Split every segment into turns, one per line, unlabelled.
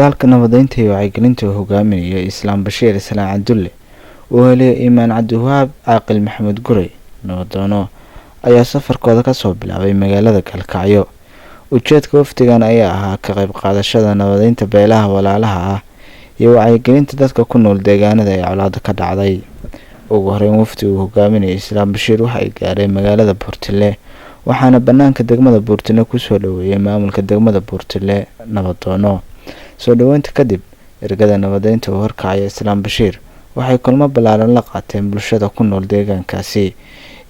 Socdaalka nabadeynta iyo wacyigelinta hogaaminaya Islaam Bashiir Islaan Cabdulle oo helay Imaan Cabdiwahaab Caaqil Maxamed Gurey nabadoono ayaa safarkooda ka soo bilaabay magaalada Kalkacyo. Ujeedka wafdigan ayaa ahaa ka qayb qaadashada nabadeynta beelaha walaalaha ah iyo wacyigelinta dadka ku nool deegaanada ay colaadda ka dhacday. Ugu horeyn wafdigu hogaaminaya Islaam Bashiir waxa ay gaareen magaalada Buurtile waxaana banaanka degmada Buurtile ku soo dhaweeyay maamulka degmada Buurtile nabadoono. Soo dhaweynta kadib ergada nabadeynta oo horkacaya Islaam Bashiir waxay kulmo ballaaran la qaateen bulshada ku nool deegaankaasi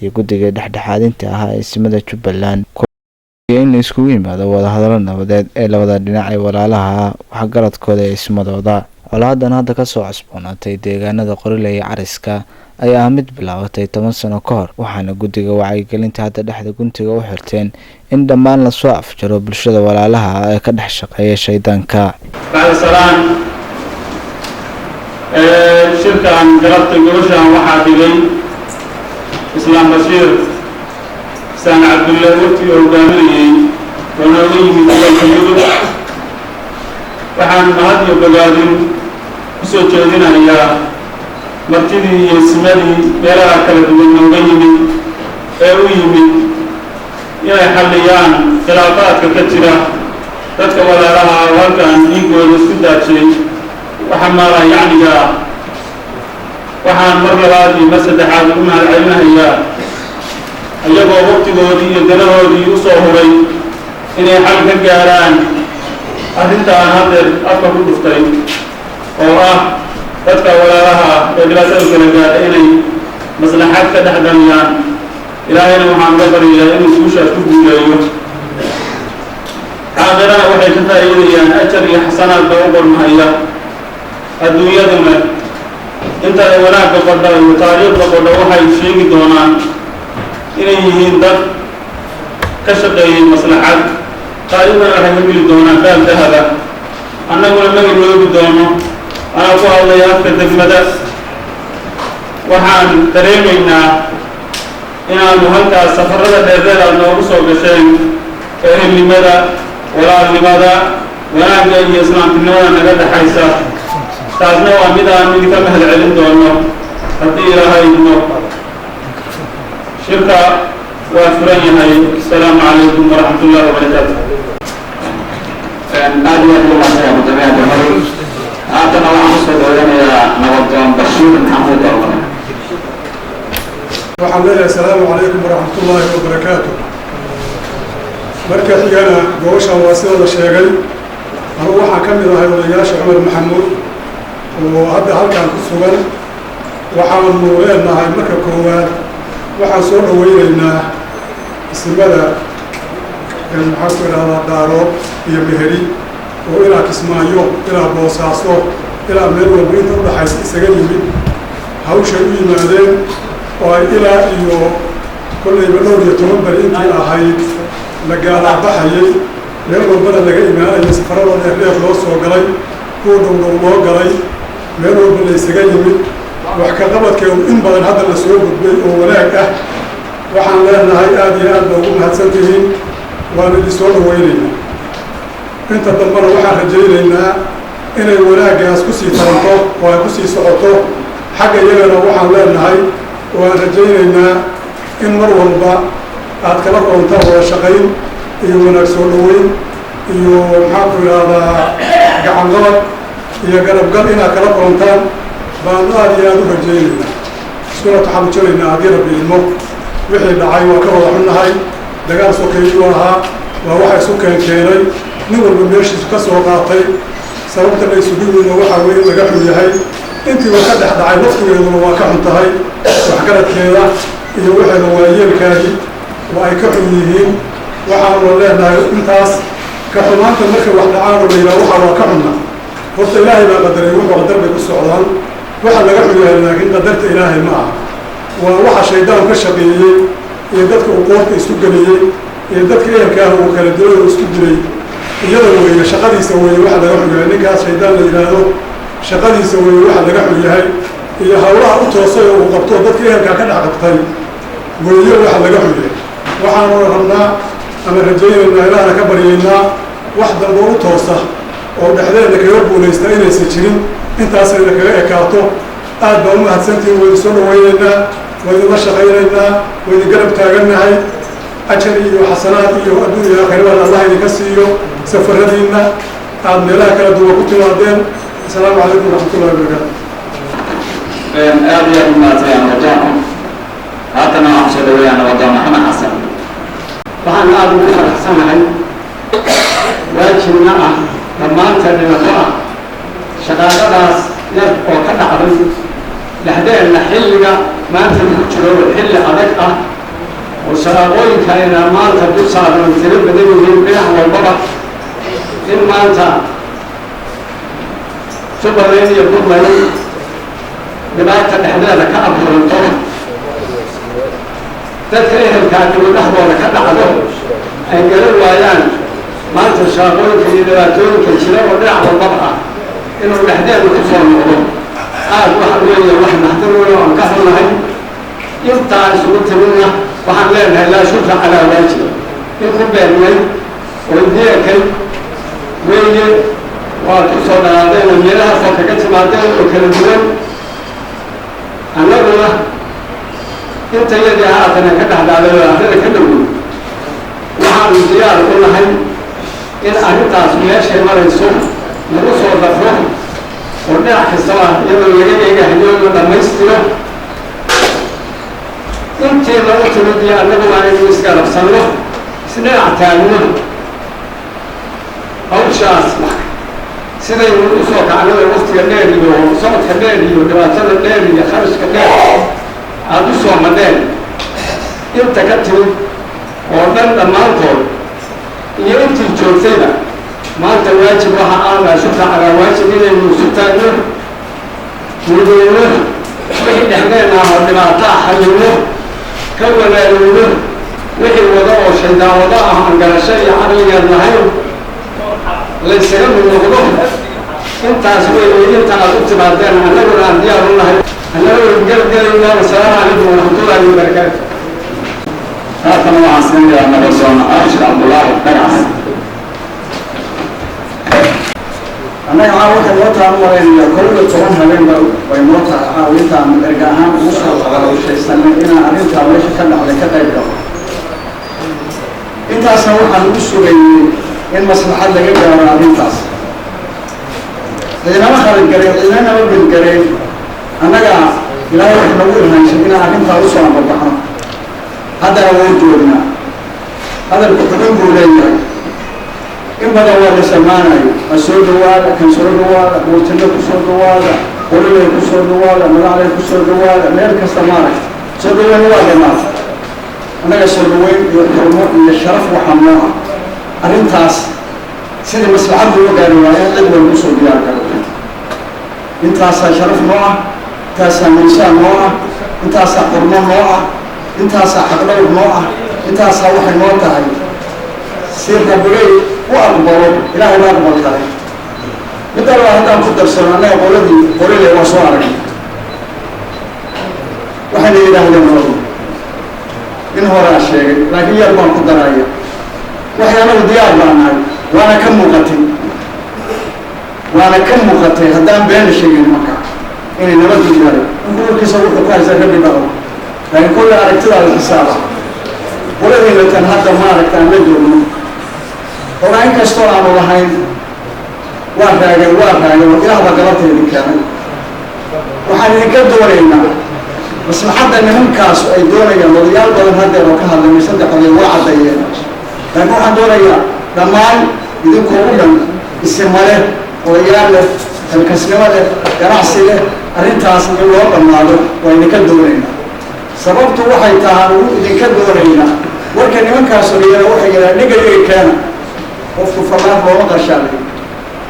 iyo guddiga dhexdhexaadinta ah ee ismada Jubbaland in la isku yimaado wada hadallo nabadeed ee labada dhinac ee walaalaha waxgaradkooda ee ismadooda. Colaadan hadda ka soo cusboonaatay deegaanada Qorile iyo Cariska ayaa mid bilaabatay 10 sano ka hor waxaana guddiga wacyigelinta hadda dhexda guntiga u xirteen in dhammaan la soo afjaro bulshada walaalaha ee ka dhex shaqeeya shaydaanka.
shirkan galabta goboshaan waxaa dhigay Islaam Bashiir Islaan Cabdulle wafdi oo hogaaminayay oo nooga yimid gobolka Mudug. waxaan mahad iyo bogaadin kusoo jeedinayaa martidii iyo ismadii meelaha kala duwan nooga yimid ee u yimid inay xalliyaan khilaafaadka ka jira dadka walaalaha oo halkan dhiigooda isku daajiyay وحمارة يعني جاء وحان مر لبادي مسد حاد أمها العلمها إياه أيضا وقت قودي يدنهودي يصوهري إني حلق الجاران أهلت عن هذا أفضل الدفترين تدفع ولا لها إجلاسة الكلمات إني مصلحات كدحدانيان إلى أين محمد غفري إلى أين سوشا شوفوا إليه عاقران وحي كفائيا أجري حسنات بأوبر مهيا الدنيا دمت انت ولاك قدر وتاريخ قدر وحي شيء دونان إليه دب كشقي مصلحات قائمة راح يميل دونان قال هذا أنا أقول لك يقول دونه أنا أقول الله يأخذ دمدة وحان تريمنا إن المهلكة سفرة الدردال أنه رسول بشيء إيه لماذا ولا لماذا ولا جاي إسلام تنوى نقد حيثا taasna waa mid aan idinka mahad celin doono haddii ilaahay idmo shirka waa furan yahay. asalaamu calaykum waraxmatullahi wabarakaatu.
aad iyo aad umaadsanyaa guddoomiyaha degmadu haatana waxaan kusoo dhaweynayaa nabadoon Bashiir Maxamuud Ormane.
waxaan leeyahay asalaamu calaykum waraxmatullaahi wabarakaatu. marka xigana goboshaan waa sida la sheegay anugu waxaan ka mid ahay odayaasha Cumar Maxamuud oo hadda halkaan ku sugan. waxaanu leenahay marka koowaad waxaan soo dhaweynaynaa ismada maxaa ku idhahdaa Daaro iyo Meheri oo ilaa Kismaayo ilaa Boosaaso ilaa meel walba inta u dhaxaysa isaga yimid hawshay u yimaadeen oo ay ilaa iyo kollayba 12 bari intii ahayd la gaalabaxayay meel walbana laga imaanayay safarada dheer loo soo galay kuwa dhow loo galay meel walba la isaga yimid wax ka qabadkeedu in badan hadda la soo gudbay oo wanaag ah. waxaan leenahay aad iyo aad baa ugu mahadsan tihiin waana idin soo dhaweynaynaa. inta dambana waxaan rajaynaynaa inay wanaaggaas ku sii taranto oo ay ku sii socoto xagga iyagana waxaan leenahay oo aan rajaynaynaa in mar walba aad kala qoontaan wada shaqayn iyo wanaag soo dhaweyn iyo maxaa ku idhahdaa gacan qabad iyo garabgal inaad kala qoontaan baan aad iyo aad u rajaynaynaa. iskuna taxallujinaynaa haddii rabbi idmo. wixii dhacay waa ka wada xunnahay. dagaal sokeeyuu ahaa waa waxa isu keenay nin walba meeshiisu ka soo qaatay. sababta la isugu yimidna waxaa weeye laga xun yahay intiiba ka dhex dhacay waqtigeeduna waa ka xun tahay. waxgaradkeeda iyo waxeeda waa yeelkaagii waa ay ka xun yihiin. waxaanu leenahay intaas ka xumaanta marka wax dhacaan oo la yidhaha waxaa waa ka xunna horta ilaahay baa qadaray wuxuu qadar bay ku socdaan. waxa laga xun yahay laakiin qadarta ilaahay ma aha. waa waxa shaydaan ka shaqeeyey iyo dadka uu qoorta isku geliyey iyo dadka ehelkaah uu kala dilay oo isku dilay iyada weeye shaqadiisa weeye waxa laga xun yahay. ninkaas shaydaan la yidhaahdo shaqadiisa weeye waxa laga xun yahay iyo hawlaha u toosay oo uu qabto dadka ehelkaa ka dhex qabtay weeye waxa laga xun yahay. waxaanu rabnaa ama rajaynaynaa ilaahna ka baryaynaa wax dambe u toosa oo dhexdeeda kaga guulaysta inaysan jirin intaasayna kaga ekaato aad baa u mahadsantihiin waynu soo dhawaynaynaa waynula shaqaynaynaa waynu garab taagannahay ajar iyo xasanaad iyo adduun iyo aakhirabaan allah idinka siiyo safaradiinna aad meelaha kala duwan ku timaadeen asalaamu calaykum waraxmatullahi wabarakaatu
aad iyo aad u mahadsanyahay nabadoono haatana waxaan soo dhaweeyaa nabadoono maxamed xasan
waxaan aada ugu faraxsanahay waajibna ah dhammaanta dhibato ah shaqaaqadaas yar oo ka dhacday dhexdeenna xilliga maanta lagu jiro xilli adag ah oo shaqaaqooyinka ayna maanta dul saaran tiro badan yihiin dhinac walbaba in maanta Jubbaland iyo Puntland dhibaata dhexdeeda ka abuuranto dadka ehelkaa dhexdooda ka dhacdo ay garan waayaan maanta shaqooyinka iyo dhibaatooyinka jira oo dhinac walbaba ah inuu dhexdeeda ku soo noqdo aad waxa weeye wax naxdin weyn oo aan ka xunnahay intaa isugu timidna waxaan leenahay laa shukra calaa waajib in ku beernay oo idiyakay weeye waa ku soo dhalaadeen oo meelahaasoo kaga timaadeen oo kala duwan annaguna inta yadii haatana ka dhexdhaaday oo arrada ka dhowoy waxaanu diyaar u nahay in arrintaas meeshay marayso lagu soo dafro oo dhinac kastaba iyadoo laga eegahayo la dhammaystiro intii lagu timid iyo annaguna aynu isgarabsanno isdhinac taagno hawshaas sidaynu u soo kacnada waqtiga dheer iyo socodka dheer iyo dhibaatada dheer iyo kharashka dheer aada u soo madheen inta ka timid oo dhan dhammaantood iyo intii joogtayba maanta waajib waxa aanaa shukra calaa waajib inaynu isu taagno mudeyno wixii dhexdeen ah oo dhibaataa xallinno ka wanaagowno wixii wada oo shaydaan wada ah aan garasho iyo caqligeed lahayn laysaga mid noqdo intaas weeye inta aad u timaadeen annaguna aan diyaar u nahay annaguna garabgelaynaa wasalaamu calaykum waraxmatullaahi wabarakaatu
haatana waxaan siinayaa nabadoono abshir cabdullaahi dhagax
annaga waxay noo taan maraynayaa kow iyo toban habeenba way noo tahay caawintaan erga ahaan ugu soo qarawshaysanay inaan arrintaa meesha ka dhacday ka qayb galo intaasna waxaan ugu sugaynay in maslaxad laga gaaro arrintaas ciidama khalidgaleen ciidanama bilgaleen annaga ilaahay wax nagu ilhaanshay inaan arrintaa usoo ambabaxno haddana wuu joognaa hadalku xubin buu leeyahay in badan waa la samaanayo ma soo dhawaada kan soo dhawaada buurtino ku soo dhawaada qolilay ku soo dhawaada madaxlay ku soo dhawaada meel kasta maaragta soo dhaweyn waa dhamaata annaga soo dhaweyn iyo xurmo iyo sharaf waxaa noo ah arrintaas sidii maslaxaddu u gaari waayeen cid walba usoo diyaar galo intaasaa sharaf noo ah intaasaa miisaan noo ah intaasaa xurmo noo ah intaasaa xaqdhowr noo ah intaasaa waxay noo tahay si rabbigay u aqbalo ilaahay baa aqbal kale mid alla haddaan ku darsano annaga qolile waa soo aragnay waxayna yidhaahdeen nabadu in horaa sheegay laakiin yar baan ku daraya waxay anagu diyaar baa nahay waana ka muuqatay haddaan beena sheegin marka inay nabaddu yahay urkiisa wuxuu ku haysaa rabbi dhaqo laakiin kolle aragtidaa la xisaaba qoladiinatan hadda maaragtaan la joogno ogaa in kastoo aanu lahayn waa raagay oo ilaah baa gabarta idin keenay waxaan idinka doonaynaa maslaxadda nimankaasu ay doonayaan odayaal badan haddeer oo ka hadlamay saddex oday waa caddeeyeen laakiin waxaan doonayaa dhammaan idinkoo u dhan isima leh odayaal leh halkasnimo leh ganacsi leh arrintaas in loo dhammaado waa idinka doonaynaa sababtu waxay tahay ugu idinka doonaynaa warka nimankaas odayaala waxay yidhaha dhigayay keena qofku falaaf looma qashaalay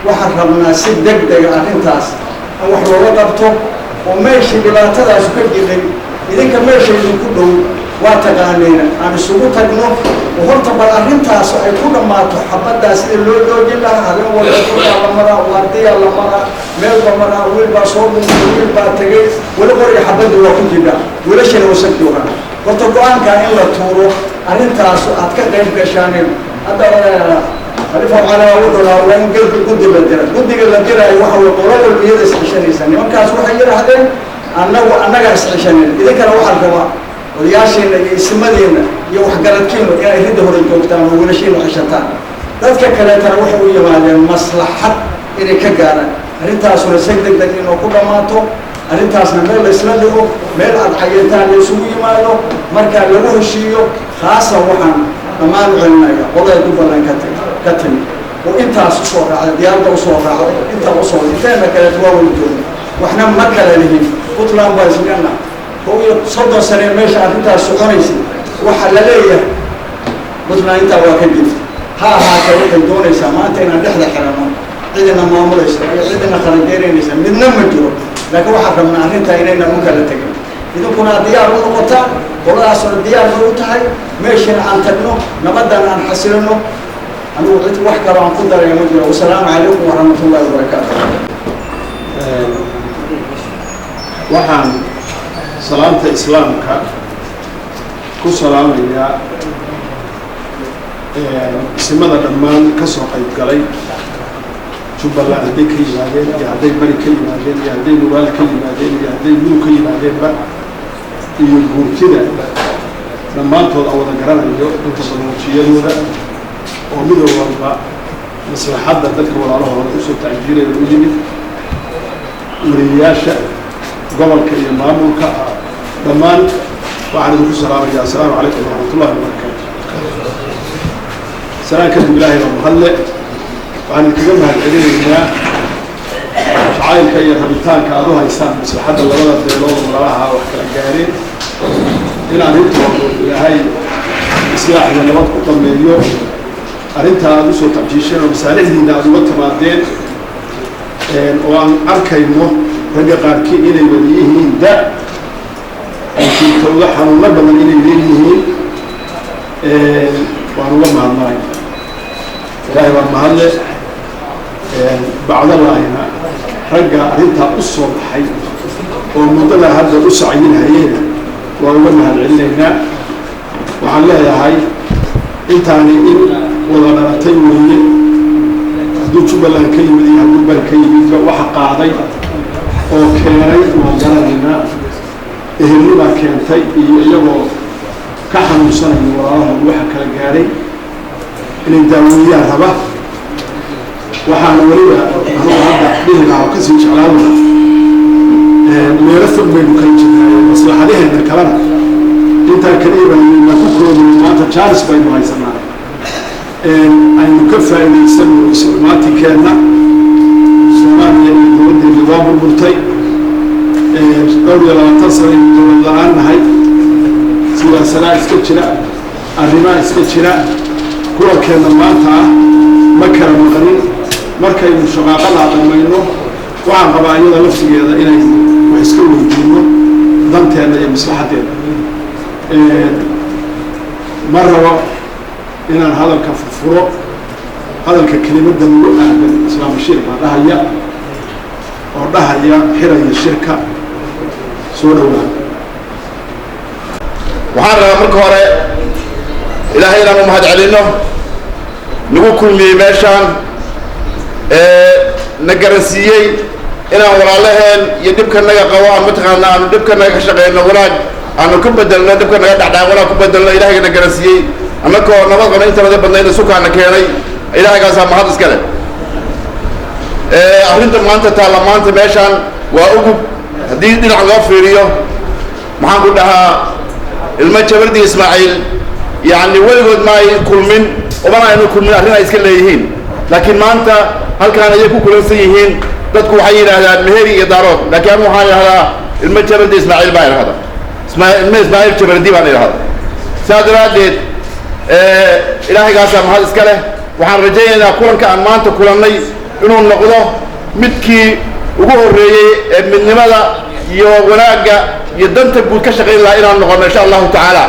waxaan rabnaa si degdega arrintaas aan wax looga qabto oo meeshii dhibaatadaasu ka jiray idinka meesha idinku dhow waa taqaaneyna aan isugu tagno oo horta bal arrintaas ay ku dhammaato xabaddaa sida loo joojin lahaa habeen walba kudaa la maraa waardiyaa la maraa meelba maraa wiil baa soo dhuntay wiil baa tegay weli qoriga xabadda waa ku jidhaa wiilashana wasag joogaan horta go-aankaa in la tuuro arrintaasu aad ka qayb gashaaneen hadda ألف على وضع وين قلت قد بدر قد بدر أي واحد وقرأ البيئة عشان يسني ما كان سوى حير هذين أنا قاعد عشان إذا كان واحد كمان ولياشين يسمدين يوح قرأت كيلو يا يهده الجوكتان ولا شيء وحشتان ذاتك كلا تروح ويا مصلحة إني كجارة أنت أصلا سجدك دكين وكل ما تو أنت أصلا ميل الإسلام له ميل الحياتان يسوي ما له مركز له الشيء خاصة وحن ما نعلمنا والله يدوب لنا كتل وأنت أصلا على ديار وصورة أنت وصورة أنت ما كلا تواول الدنيا وإحنا ما كلا لهم وطلع بازمنا هو صدق سنة ماشي أنت السعودية وحللية وطلع أنت واكدين ها كذا دون سما أنت نحن حرام عندنا ما ملص عندنا خرجين نسمع من نمجوا لكن واحد من أهلنا تايننا ممكن تجيب إذا كنا ديار ونقطة ولا أصل ديار ونقطة ماشي عن تبنو نبدأ عن حسنه أنا وقت وحكر عن قدر يا مجرى والسلام عليكم ورحمة الله وبركاته.
وحن سلامة إسلامك كسلام يا سماذا دمان كسر قيد قلي شوف الله هدي كلمة يا هدي بري كلمة يا هدي نوال كلمة يا هدي نو كلمة بقى يقول كده لما أنتوا أول قرنا اليوم أنتوا صنوشيا هذا ومدة والله مصلحة تذكر ولا الله ولا أسوة تعجيل الوجود ورياشة قبل كلمة ممكن دمان وعلى السلام عليكم ورحمة الله وبركاته. سلام كتب الله ومخلق وعن الكلمة العليا شعائل كي يخبطان كأروها يستان مصلحة الله ولا دلوه وراها وحكا الجارين إلى أن يتوقع هاي إصلاح لنوات قطم اليوم أرنتها نسو تبجيشين ومساليه دينا أدوات مادين وأن أركينه رجع قاركي إلي وليهين دا أنتي توضحها ممبا من إلي وليهين وأن الله مع الله إلهي والمهلة بعد الله هنا رجع أرنتها أصول حي ومضلها هذا أسعين هينا وأولها العلينا وعلى يا هاي إنتاني إن ولا تيمني دو شو بلا كلمة دي هقول بلا كلمة وحق عضي أو كيري وجرنا إهلنا ما كان تي يجوا كحن سنة وراها وحق الجاري إن الدولية هبة وحنوريها هو هذا بيننا وكسر شعلنا ميرث من كل مصلحة عليه إن الكلام أنت كريبا من كوكو من مات تشارلز بين هاي سنة أن نكفى إلى السنة سلماتي كنا سلمان يود النظام البرتي قولي لا تصل إلى الآن هاي سلا سلا إسكتشلا الرماء إسكتشلا كل كنا ماتا مكر مغني مركي مشغاق الله ضمينه وعن قبائل نفسي هذا إلى ويسكنوا الجنة ضمت هذا مصلحتين مرة إن هذا الكفر هذا الكلمة دلوقتي بالإسلام الشرك هذا هي وده هي حرة الشركة سورة
وحنا مركورة إلهي لنا مهد علينا نقول كل ميماشان نجرسيي إن ورالهن يدبك النجا قوام متخنا أن يدبك النجا شقينا وراج أنا كبدلنا يدبك النجا دعنا ولا كبدلنا إلهي نجرسيي أما كون نبغى قلنا أنت بدأ بدنا نسوق عنا كيري إلهي قاسم ما هذا سكله أهلنت ما أنت تعلم ما أنت ماشان وأقول هدي العلاقة فيريو ما هنقول لها المتشبردي إسماعيل يعني ولد ما يكون من وما يكون من أهلنا إسكاليهين لكن ما أنت هل كان يكون كل سيهين تذكر حينا هذا مهري إدارات لكن مو حال هذا المتشبردي إسماعيل باير هذا إسماعيل تشبردي باير هذا سادرات إلهي قاسم هذا إسكاله وحن رجينا كلن كأن ما أنت كلني إنه النقطة متكي وهو الرجاء من لماذا يوغناجا يدنت بكشغل الله إلى النقطة إن شاء الله تعالى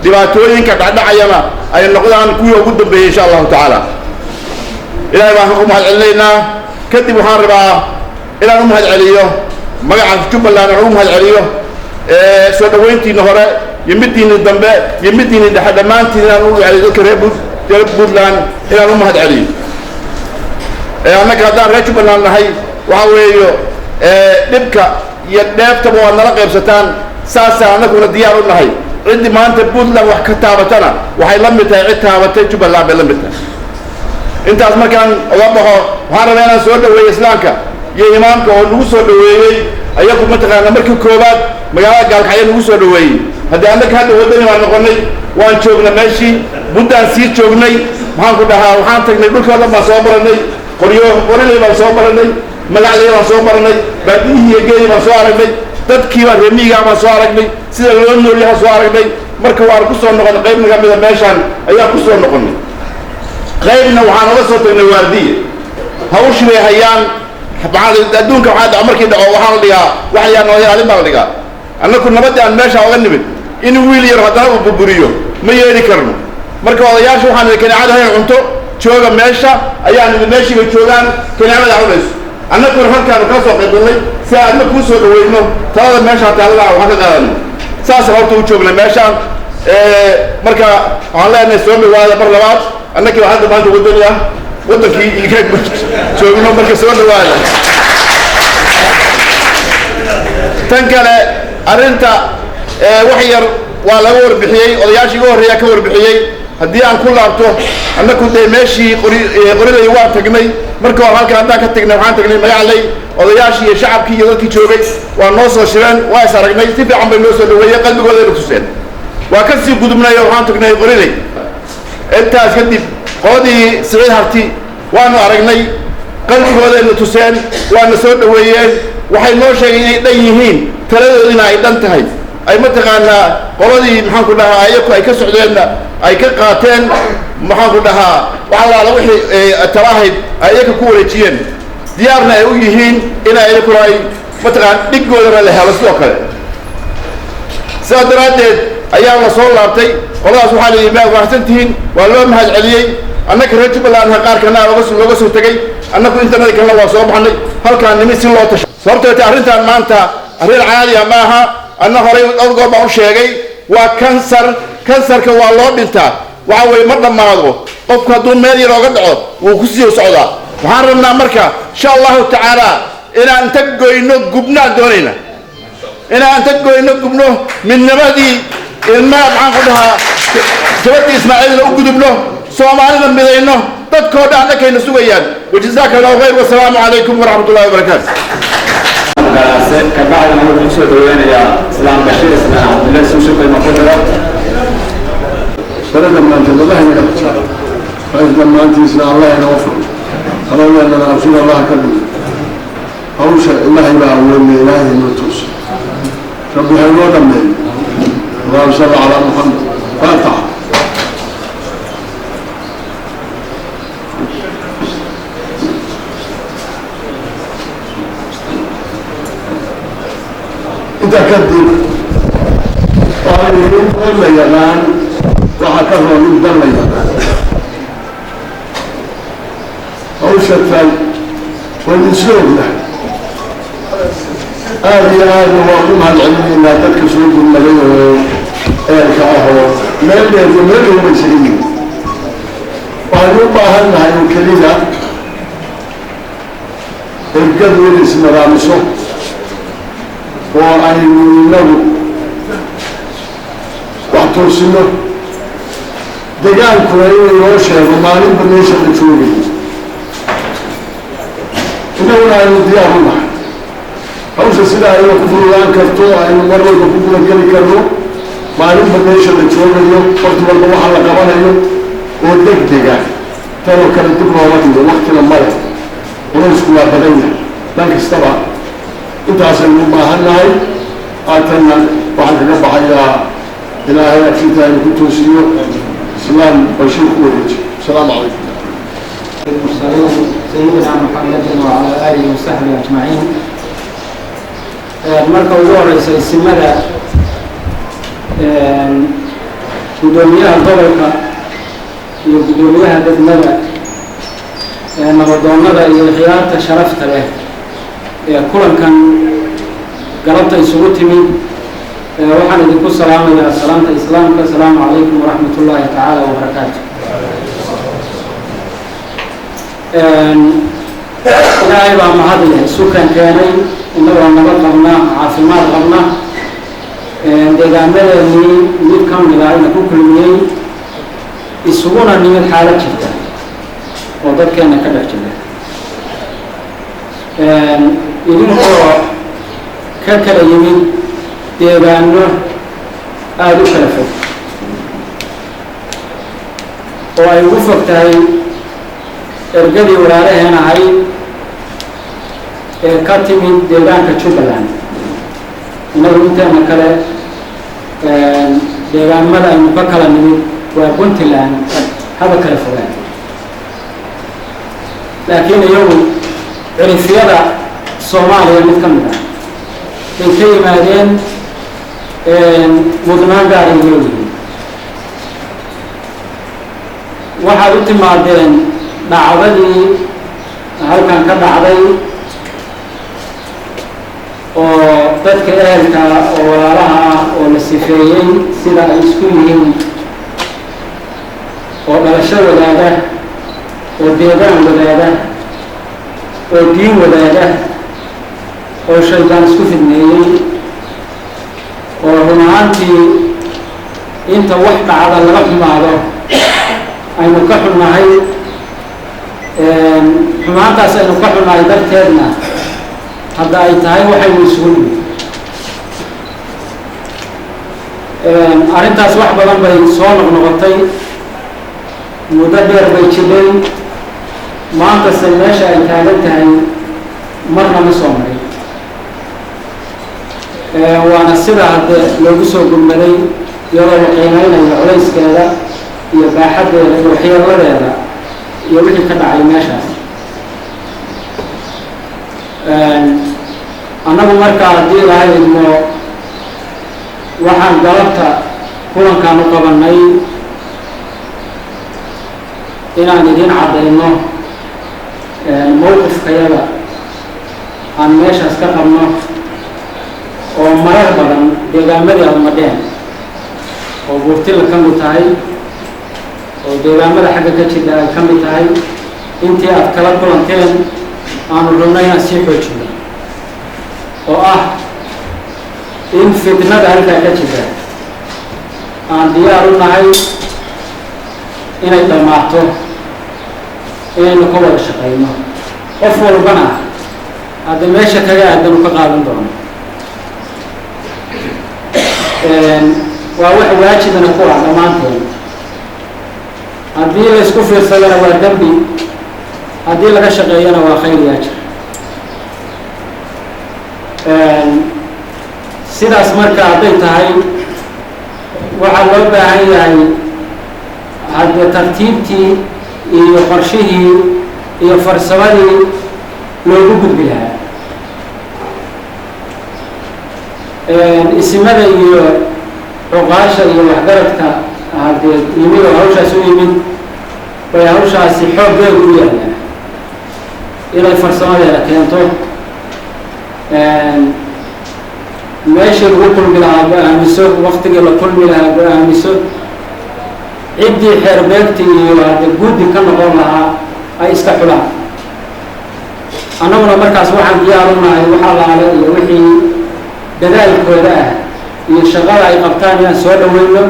دباتورين كبعد عيما أي النقطة عن كوي وجود به إن شاء الله تعالى إلهي ما حكم هالعلينا كتب حاربا إلى أم هالعليه ما يعرف شو بلا نعوم هالعليه سودوينتي نهره يمدين الدنباء يمدين الحد ما أنت نقول على ذكر ربود puntland inaan u mahad celiyo annaga haddaan reer jubbaland nahay waxa weeyo dhibka iyo dheeftaba waad nala qaybsataan saasaan annaguna diyaar u nahay ciddii maanta puntland wax ka taabatana waxay la mid tahay cid taabatay jubbaland bay la mid tahay intaas markaan uga baxo waxaan rabaa inaan soo dhaweeyo islaamka iyo imaamka oo nagu soo dhaweeyey ayagu mataqaana markii koowaad magaalada gaalkacyo nagu soo dhaweeyey haddii annaga hadda waddani baan noqonnay waan joogna meeshii buddaan sii joognay maxaan ku dhahaa waxaan tagnay dhulkooda baan soo baranay qoriley baan soo baranay magacley baan soo baranay baadiyihii iyo geeli baan soo aragnay dadkii baan reemiigaa baan soo aragnay sida loo noolyaha soo aragnay marka waan ku soo noqonnay qayb naga mida meeshaan ayaan ku soo noqonnay qaybna waxaan uga soo tagnay waardiye hawshii bay hayaan adduunka waxaa dhaco markii dhaco waxaa la dhigaa waxyaan ilaalin baa la dhigaa annaku nabadii aan meesha oga nimid in wiil yar haddana uu burburiyo ma yeeli karno marka odayaasha waxaan idhi kaneecada hay cunto jooga meesha ayaan idhi meeshiiba joogaan kaneecada cunayso annaguna halkaanu kaa soo qaybgalnay si aadna kuu soo dhaweyno talada meesha taalada waxaan ka qaadano saasa horta u joognay meeshaan marka waxaan leenahay soo dhawaada mar labaad annagii waa hadda maanta waddani ah waddankii ilkaag joogno marka soo dhawaada tan kale arrinta wax yar waa laga warbixiyey odayaashii iga horreeya ka warbixiyey haddii aan ku laabto annaku dee meeshii qorilay waan tagnay marka hore halka haddaan ka tagnay waxaan tagnay magacley odayaashii iyo shacabkii iyo dadkii joogay waa noo soo shireen waa is aragnay si fiican bay noo soo dhaweeyey qalbigoodayna tuseen waa ka sii gudubnay oo waxaan tagnay qoriley intaas kadib qoladii siciid harti waanu aragnay qalbigoodayna tuseen waana soo dhaweeyeen waxay noo sheegeen inay dhan yihiin taladoodina ay dhan tahay ay mataqaanaa qoladii maxaan ku dhahaa ayaku ay ka socdeenna ay ka qaateen maxaan ku dhahaa waxa laala wixii talahayd ay iyaka ku wareejiyeen diyaarna ay u yihiin inay iyakuna ay mataqaana dhiggoodana la helo sidoo kale sidaas daraaddeed ayaa la soo laabtay qoladaas waxaa la yidhi ma wanaagsan tihiin waa loo mahad celiyey annaga reer jubbaland qaarkana looga soo tegey annagu intanada kalena waa soo baxnay halkaan nimin si loo tasho sababteeta arrintan maanta arrin caadiya ma aha anna horay dhowr goor baan u sheegay waa kansarka waa loo dhintaa waxa weeye ma dhammaado qofku hadduu meel yar ooga dhaco wuu ku sii socdaa waxaan rabnaa marka insha allahu tacaala inaan inta goyno gubnaan doonayna inaan inta goyno gubno midnimadii ilmaha maxaan ku dhahaa gabadhii ismaaciilna u gudubno soomaalida midayno dadkoo dhan dhankayna sugayaan wajazaaka allahu khayr wasalaamu calaykum waraxmat ullahi wabarakaatu
كبعد ما هو يسوي دوينا يا إسلام بشير إسلام بالله سوسك المقدرة
سنة لما أنت الله ينفع فإذا لما أنت إسلام الله ينوفر قالوا أن رسول الله كذب أوشى الله إلى أول إله المتوس ربي هينوض من اللهم صل على محمد فاتح إذا كذب قال من دل يمان وحكره من دل يمان أوشى والنسوق له هذه وقومها العلمية لا تكسر بالمليء إركعه ما يجمله من سليم وعلوم أهلنا يمكننا الجدول اسم رامسه وأن له وحتوسنه دجال كويس يوشى ومالين بنيش الدشوري إنه لا يضيع الله hawsha sidaa ayuu ku fulaan karto aynu mar walba ku kula geli karno maalinba meesha la joogayo waqti walba waxa la qabanayo oo degdega tanoo kale dib looga dhigo waqtina male culaysku waa badan yahay dhan kastaba intaasaynu u baahannahay haatanna waxaan kaga baxayaa ilaahay abshinta aynu ku toosiyo islaam bashiir ku wareejiyo asalaamu calaykum
المرسلين سيدنا محمد وعلى آله وصحبه أجمعين marka ugu horeysa isimada gudoomiyaha gobolka iyo gudoomiyaha degmada nabadoonnada iyo khiyaarta sharafta leh ee kulankan galabta isugu timid waxaan idinku salaamayaa salaanta islaamka asalaamu calaykum waraxmat ullaahi tacaala wabarakaatu ilaahay baa mahadleh sukan keenay inagoo nabad qabna caafimaad qabna deegaanadeennii mid ka mid ah ina ku kulmiyey isuguna nimid xaalad jirta oo dadkeena ka dhex jira idinkoo ka kala yimid deegaano aada u kala fog oo ay ugu fog tahay ergadii walaalaheen ahayd ee ka timid deegaanka Jubbaland inagu inteena kale deegaamada aynu ka kala nimid waa Puntland haba kala fogaan laakiin iyagu cirifyada Soomaaliya mid ka mid ah ay ka yimaadeen mudnaan gaar ah leeyihiin waxaad u timaadeen dhacdadii halkan ka dhacday oo dadka ehelka oo walaalaha ah oo la sifeeyey sida ay isku yihiin oo dhalasho wadaaga oo deegaan wadaaga oo diin wadaaga oo shaydaan isku fidneeyey oo run ahaantii inta wax dhacda laga xumaado aynu ka xunnahay xumaantaas aynu ka xunnahay darteedna hadda ay tahay waxaynu isugu nimid arrintaas wax badan bay soo noqnoqotay muddo dheer bay jireen maantase meesha ay taagan tahay marna ma soo marin waana sida hadde loogu soo gurmaday iyadoo la qiimeynayo culayskeeda iyo baaxaddeeda iyo waxyeeladeeda iyo wixii ka dhacay meeshaas annagu markaa haddii lahay idmo waxaan galabta kulankaan u qabanay inaan idin caddayno mowqifkayada aan meeshaas ka qabno oo marar badan deegaamadii aada madheen oo buurtila ka mid tahay oo deegaamada xagga ka jira ay ka mid tahay intii aad kala kulanteen aanu rabno inaan sii xoojino oo ah in fitnada halkaa ka jira aan diyaar u nahay inay dhammaato inaynu ka wada shaqayno qof walbana hadda meesha kaga aadanu ka qaadan doono waa wax waajibana ku ah dhammaanteen haddii la isku fiirsadana waa dembi haddii laga shaqeeyana waa khayr yaajir sidaas marka hadday tahay waxaa loo baahan yahay hadde tartiibtii iyo qorshihii iyo farsamadii loogu gudbi lahaa isimada iyo cuqaasha iyo waxgaradka haddee yimid oo hawshaas u yimid bay hawshaasi xooggeedu u yaalaa inay farsamadeeda keento meeshii lagu kulmi lahaa go-aamiso waktigii la kulmi lahaa go-aamiso ciddii xeerbeegti iyo hadde guddi ka noqon lahaa ay iska xulaan annaguna markaas waxaan diyaar u nahay waxa laale iyo wixii dadaalkooda ah iyo shaqada ay qabtaan inaan soo dhaweyno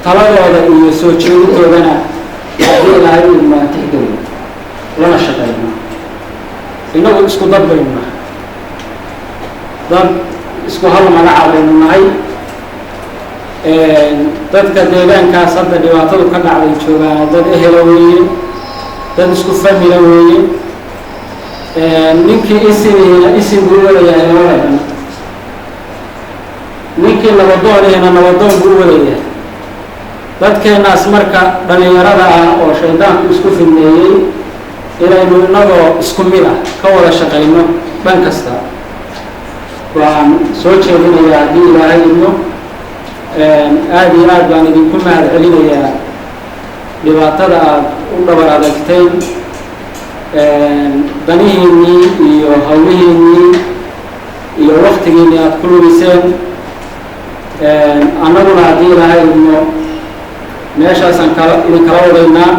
taladooda iyo soo jeedintoodana haddii ilaahay u idmaan tixgeliyo lana shaqeyno innagu isku dad baynu nahay dad isku hal magaca baynu nahay dadka deegaankaas hadda dhibaatadu ka dhacday joogaan dad ehela weeye dad isku famila weeye ninkii isim buu walayahay labada dhan ninkii nabadoonihina nabadoon buu walayahay dadkeenaas marka dhalinyarada ah oo shaydaanku isku fidneeyey inaynu inagoo isku mid ah ka wada shaqayno dhan kasta waan soo jeedinayaa haddii ilaahay idmo aada iyo aad baan idinku mahad celinayaa dhibaatada aada u dhabar adagteen danihiinnii iyo hawlihiinnii iyo waktigiinnii aada ku lugiseen annaguna haddii ilaahay idmo meeshaasaan idinkala wadaynaa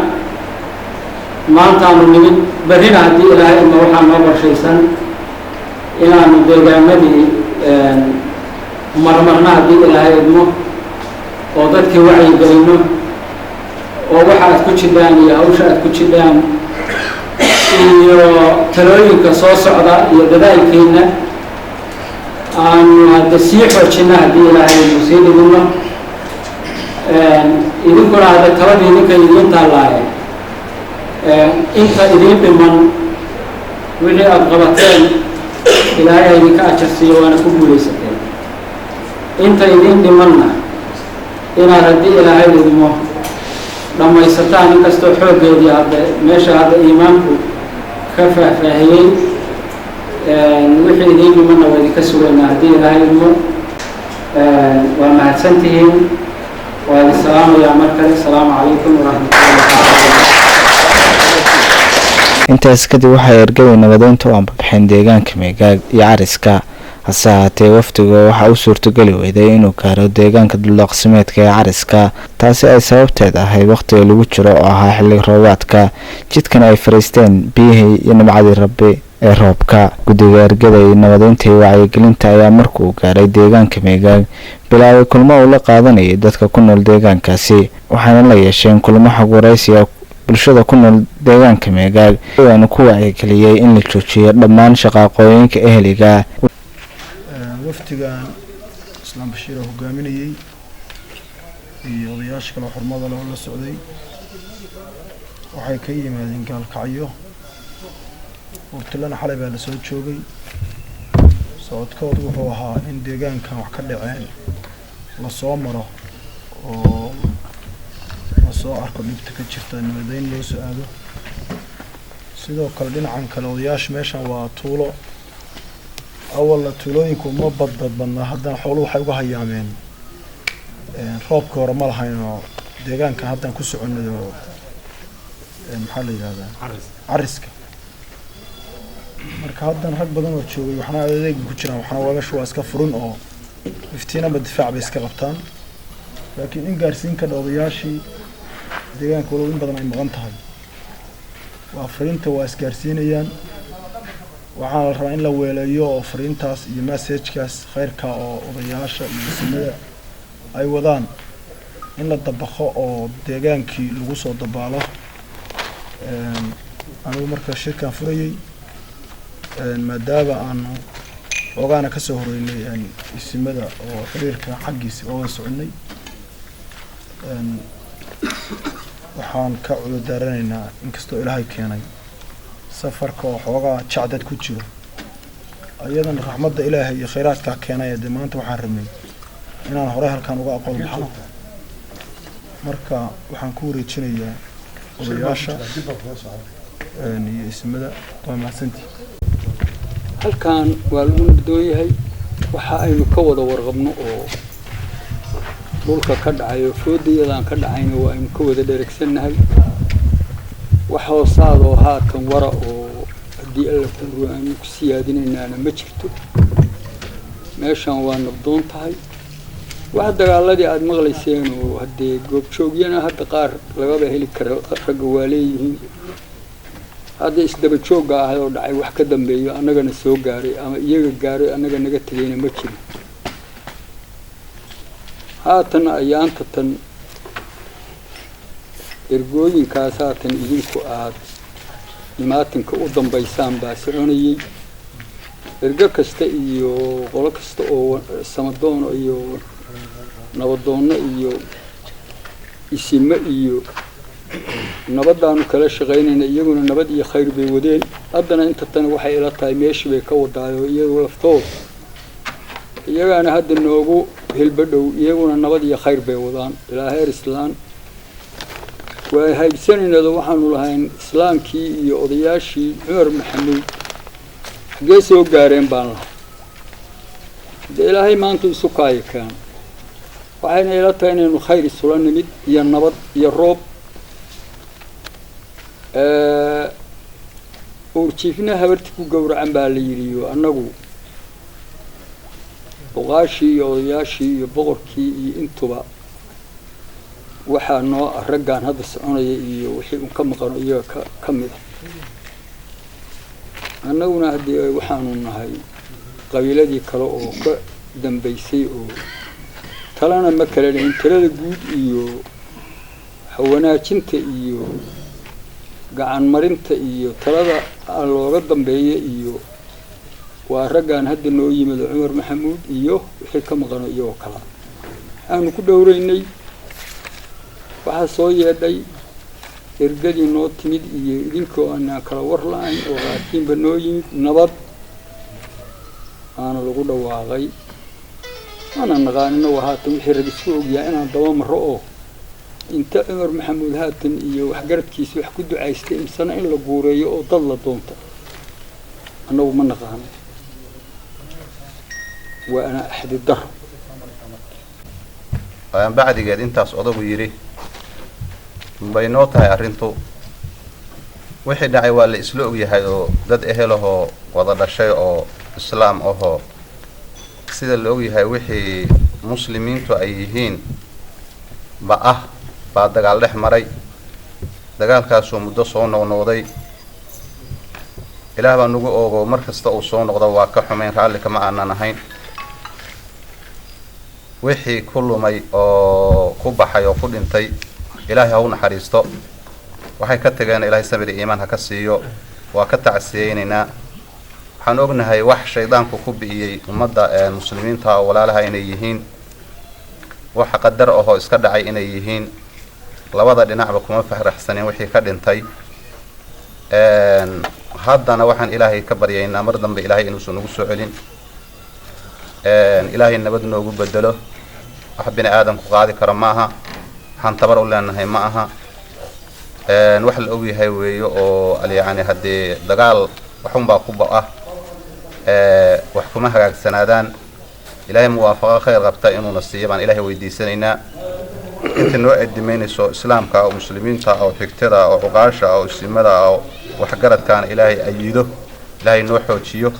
maantaanu nimid berrina haddii ilaahay ima waxaa noo qorshaysan inaanu deegaamadii marmarna haddii ilaahay idmo oo dadkii wacyi gelino oo waxa aad ku jidhaan iyo hawsha aad ku jidhaan iyo talooyinka soo socda iyo dadaalkiina aanu hadda sii xoojina haddii ilaahay idmu sii dhigino idinkuna hadda taladii idinka idiin taallaaye inta idiin dhiman wixii aada qabateen ilaahay idinka ajarsiiyo waana ku guulaysateen inta idiin dhimanna inaad haddii ilaahay idmo dhammaysataan inkastoo xooggeedii hadda meesha hadda iimaanku ka faahfaahiyey wixii idiin dhimanna waa idinka sugaynaa haddii ilaahay idmo waa mahadsantihiin waa idin salaamayaa mar kale asalaamu calaykum waraxmatullahi
intaas kadib waxay ergadii nabadeynta u ambabixeen deegaanka meegaag iyo cariska hase ahaatee wafdiga waxaa u suurtogeli weyday inuu gaaro deegaanka duldaqsimeedka ee cariska taasi ay sababteed ahayd wakhtiga lagu jiro oo ahaa xilli roobaadka jidkana ay fariisteen biyihii iyo nimcadii rabbi ee roobka guddiga ergada iyo nabadeynta iyo wacyigelinta ayaa markuu gaaray deegaanka meegaag bilaabay kulmo uu la qaadanayay dadka ku nool deegaankaasi waxaana la yeesheen kulmo xog waraysiga bulshada ku nool deegaanka meegaag waana ku wacyigeliyey in la joojiyo dhammaan shaqaaqooyinka eheliga
waftigan islaam bashiir oo hogaaminayay iyo odayaasha kale xurmada leh oo la socday waxay ka yimaadeen gaalkacyo waqtilana xalay baa la soo joogay socodkoodu wuxuu ahaa in deegaankan wax ka dhaceen la soo maro oo la soo arko dhibta ka jirta nabadeyn loo soo aado sidoo kale dhinacan kale odayaasha meeshan waa tuulo awalna tuulooyinku ma badbadna haddana xooluhu waxay uga hayaameen roobka hore ma lahayn oo deegaankan haddaan ku soconay oo maxaa la yidhahdaa cariska marka haddana rag badan oo joogay waxna adeega ku jiraan waxna waa meesha waa iska furin oo iftiinaba difaac bay iska qabtaan laakiin in gaarsiin ka dha odayaashii deegaanka walow in badan ay maqan tahay waa fariinta waa isgaarsiinayaan waxaana la rabaa in la weeleeyo oo fariintaas iyo messagekaas khayrka oo odayaasha iyo sinada ay wadaan in la dabaqo oo deegaankii lagu soo dabaalo anigu marka shirkan furayay maadaama aanu xoogaana ka soo horeynay isimada oo xiriirka xaggiisa ooga soconay waxaan ka cudurdaaranaynaa inkastoo ilaahay keenay safarka oo xoogaa jacdad ku jiro ayadana raxmadda ilaahay iyo khayraadkaa keenaya dee maanta waxaan rabnay inaan horey halkan uga aqoon baxno marka waxaan ku wareejinayaa odayaasha iyo ismada waa mahadsantii
halkan waa lagu nabdoon yahay waxa aynu ka wada warqabno oo dhulka ka dhacayo foodayadaan ka dhacayna waa aynu ka wada dheregsannahay wax hoosaadoo haatan wara oo haddii alla ku aanu ku siyaadinaynaana ma jirto meeshan waa nabdoon tahay wax dagaaladii aada maqlayseen oo haddee goobjoogyana hadda qaar lagaba heli karo ragga waa leeyihiin hadda isdaba joogga ahay oo dhacay wax ka dambeeyo annagana soo gaaray ama iyaga gaaray annaga naga tegayna ma jiro haatan ayaanta tan ergooyinkaas haatan idinku aada imaatinka u dambaysaan baa soconayay ergo kasta iyo qolo kasta oo samadoon iyo nabadoonno iyo isimo iyo nabadaanu kala shaqaynayna iyaguna nabad iyo khayr bay wadeen haddana inta tan waxay ila tahay meeshii bay ka wadaayo iyagu laftooda iyagaana hadda noogu hilbadhow iyaguna nabad iyo khayr bay wadaan ilaa heer islaan waa haybsanaynado waxaanu lahayn islaamkii iyo odayaashii cumar maxamuud xaggee soo gaareen baan lahay de ilaahay maanta isu kaaya keen waxayna ila tahay inaynu khayr isula nimid iyo nabad iyo roob uurjiifna habarti ku gowracan baa la yidhiyo annagu boqaashii iyo odayaashii iyo boqorkii iyo intuba waxaa noo raggaan hadda soconaya iyo wixii un ka maqano iyaga ka mid ah annaguna haddii waxaanu nahay qabiiladii kale oo ka dambaysay oo talana ma kala dhahin talada guud iyo wanaajinta iyo gacan marinta iyo talada looga dambeeya iyo waa raggaan hadda noo yimid Cumar Maxamuud iyo wixii ka maqano iyagoo kala aanu ku dhowraynay waxaa soo yeedhay ergadii noo timid iyo idinkoo aan kala war la'ayn oo laakiinba noo yimid nabad aana lagu dhawaaqay ana naqaanina haatan wixii rag isku ogyahay inaan daba maro oo inta Cumar Maxamuud haatan iyo wax garadkiisa wax ku ducaystay imsana in la guureeyo oo dad la doonto annagu ma naqaan waa ana axad dar
ayaan bacdigeed intaas odagu yiri bay noo tahay arrintu wixii dhacay waa la isla ogyahay oo dad ehelaho wada dhashay oo islaam ahoo sida la ogyahay wixii muslimiintu ay yihiin baa dagaal dhex maray dagaalkaasoo muddo soo noqnoqday ilaah baa nagu oogo markasta uu soo noqdo waa ka xumeyn raalli kama aanan ahayn wixii ku lumay oo ku baxay oo ku dhintay ilaahay ha u naxariisto waxay ka tageen ilaahay sabir iyo iimaan ha ka siiyo waa ka tacsiyeynaynaa waxaan ognahay wax shaydaanku ku bi'iyey ummadda muslimiinta oo walaalaha inay yihiin wax qadar ahoo iska dhacay inay yihiin labada dhinacba kuma faraxsanin wixii ka dhintay haddana waxaan ilaahay ka baryaynaa mar dambe ilaahay inuusan nagu soo celin ilaahay nabad noogu bedelo wax bini aadamku qaadi karo ma aha waxaan tabar u leenahay ma aha wax la ogyahay weeyo oo yani haddii dagaal waxunbaa ku ba'ah wax kuma hagaagsanaadaan ilaahay muwaafaqo khayr qabta inuuna siiyo baan ilaahay weydiisanaynaa inta noo adimeynayso islaamka oo muslimiinta oo xigtada oo cuqaasha oo isimada oo waxgaradkaan ilaahay ayido ilaahay noo xoojiyo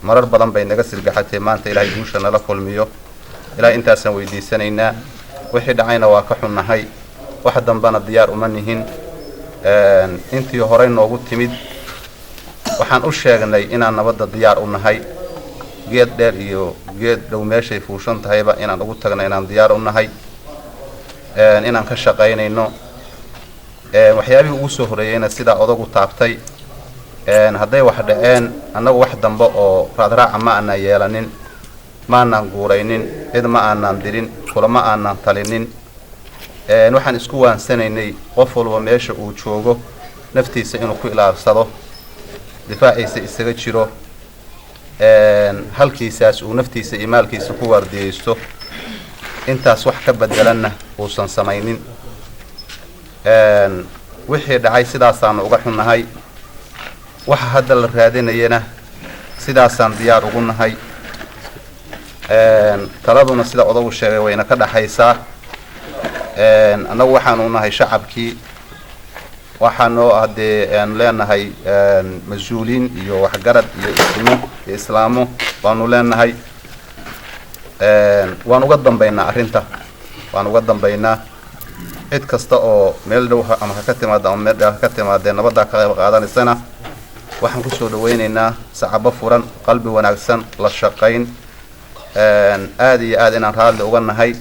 marar badan bay naga sirgaxatay maanta ilaahay guusha nala kulmiyo ilaahay intaasaan weydiisanaynaa wixii dhacayna waa ka xunnahay wax dambana diyaar uma nihin intii horey noogu timid waxaan u sheegnay inaan nabadda diyaar u nahay geed dheer iyo geed dhow meeshay fuushan tahayba inaan ugu tagno inaan diyaar u nahay inaan ka shaqaynayno waxyaabihii ugu soo horeeyeyna sidaa odagu taabtay hadday wax dhaceen annagu wax dambe oo raadraaca ma aanan yeelanin ma aanan guuraynin cid ma aanan dirin kulama aanan talinin waxaan isku waansanaynay qof walba meesha uu joogo naftiisa inuu ku ilaalsado difaaciisa isaga jiro halkiisaas uu naftiisa iyo maalkiisa ku waardiyeysto intaas wax ka bedelanna uusan samaynin wixii dhacay sidaasaanu uga xunnahay waxa hadda la raadinayana sidaasaan diyaar ugu nahay taladuna sida odagu sheegay wayna ka dhaxaysaa annagu waxaanu nahay shacabkii waxaanoo haddee aan leenahay mas-uuliin iyo waxgarad iyo ismo iyo islaamo baanu leenahay waan uga dambaynaa arrinta waan uga dambaynaa cid kasta oo meel dhow ama ha ka timaada ama meel dheer ha ka timaadee nabaddaa ka qayb qaadanaysana waxaan ku soo dhawaynaynaa sacabo furan qalbi wanaagsan la shaqayn aad iyo aad inaan raalli uga nahay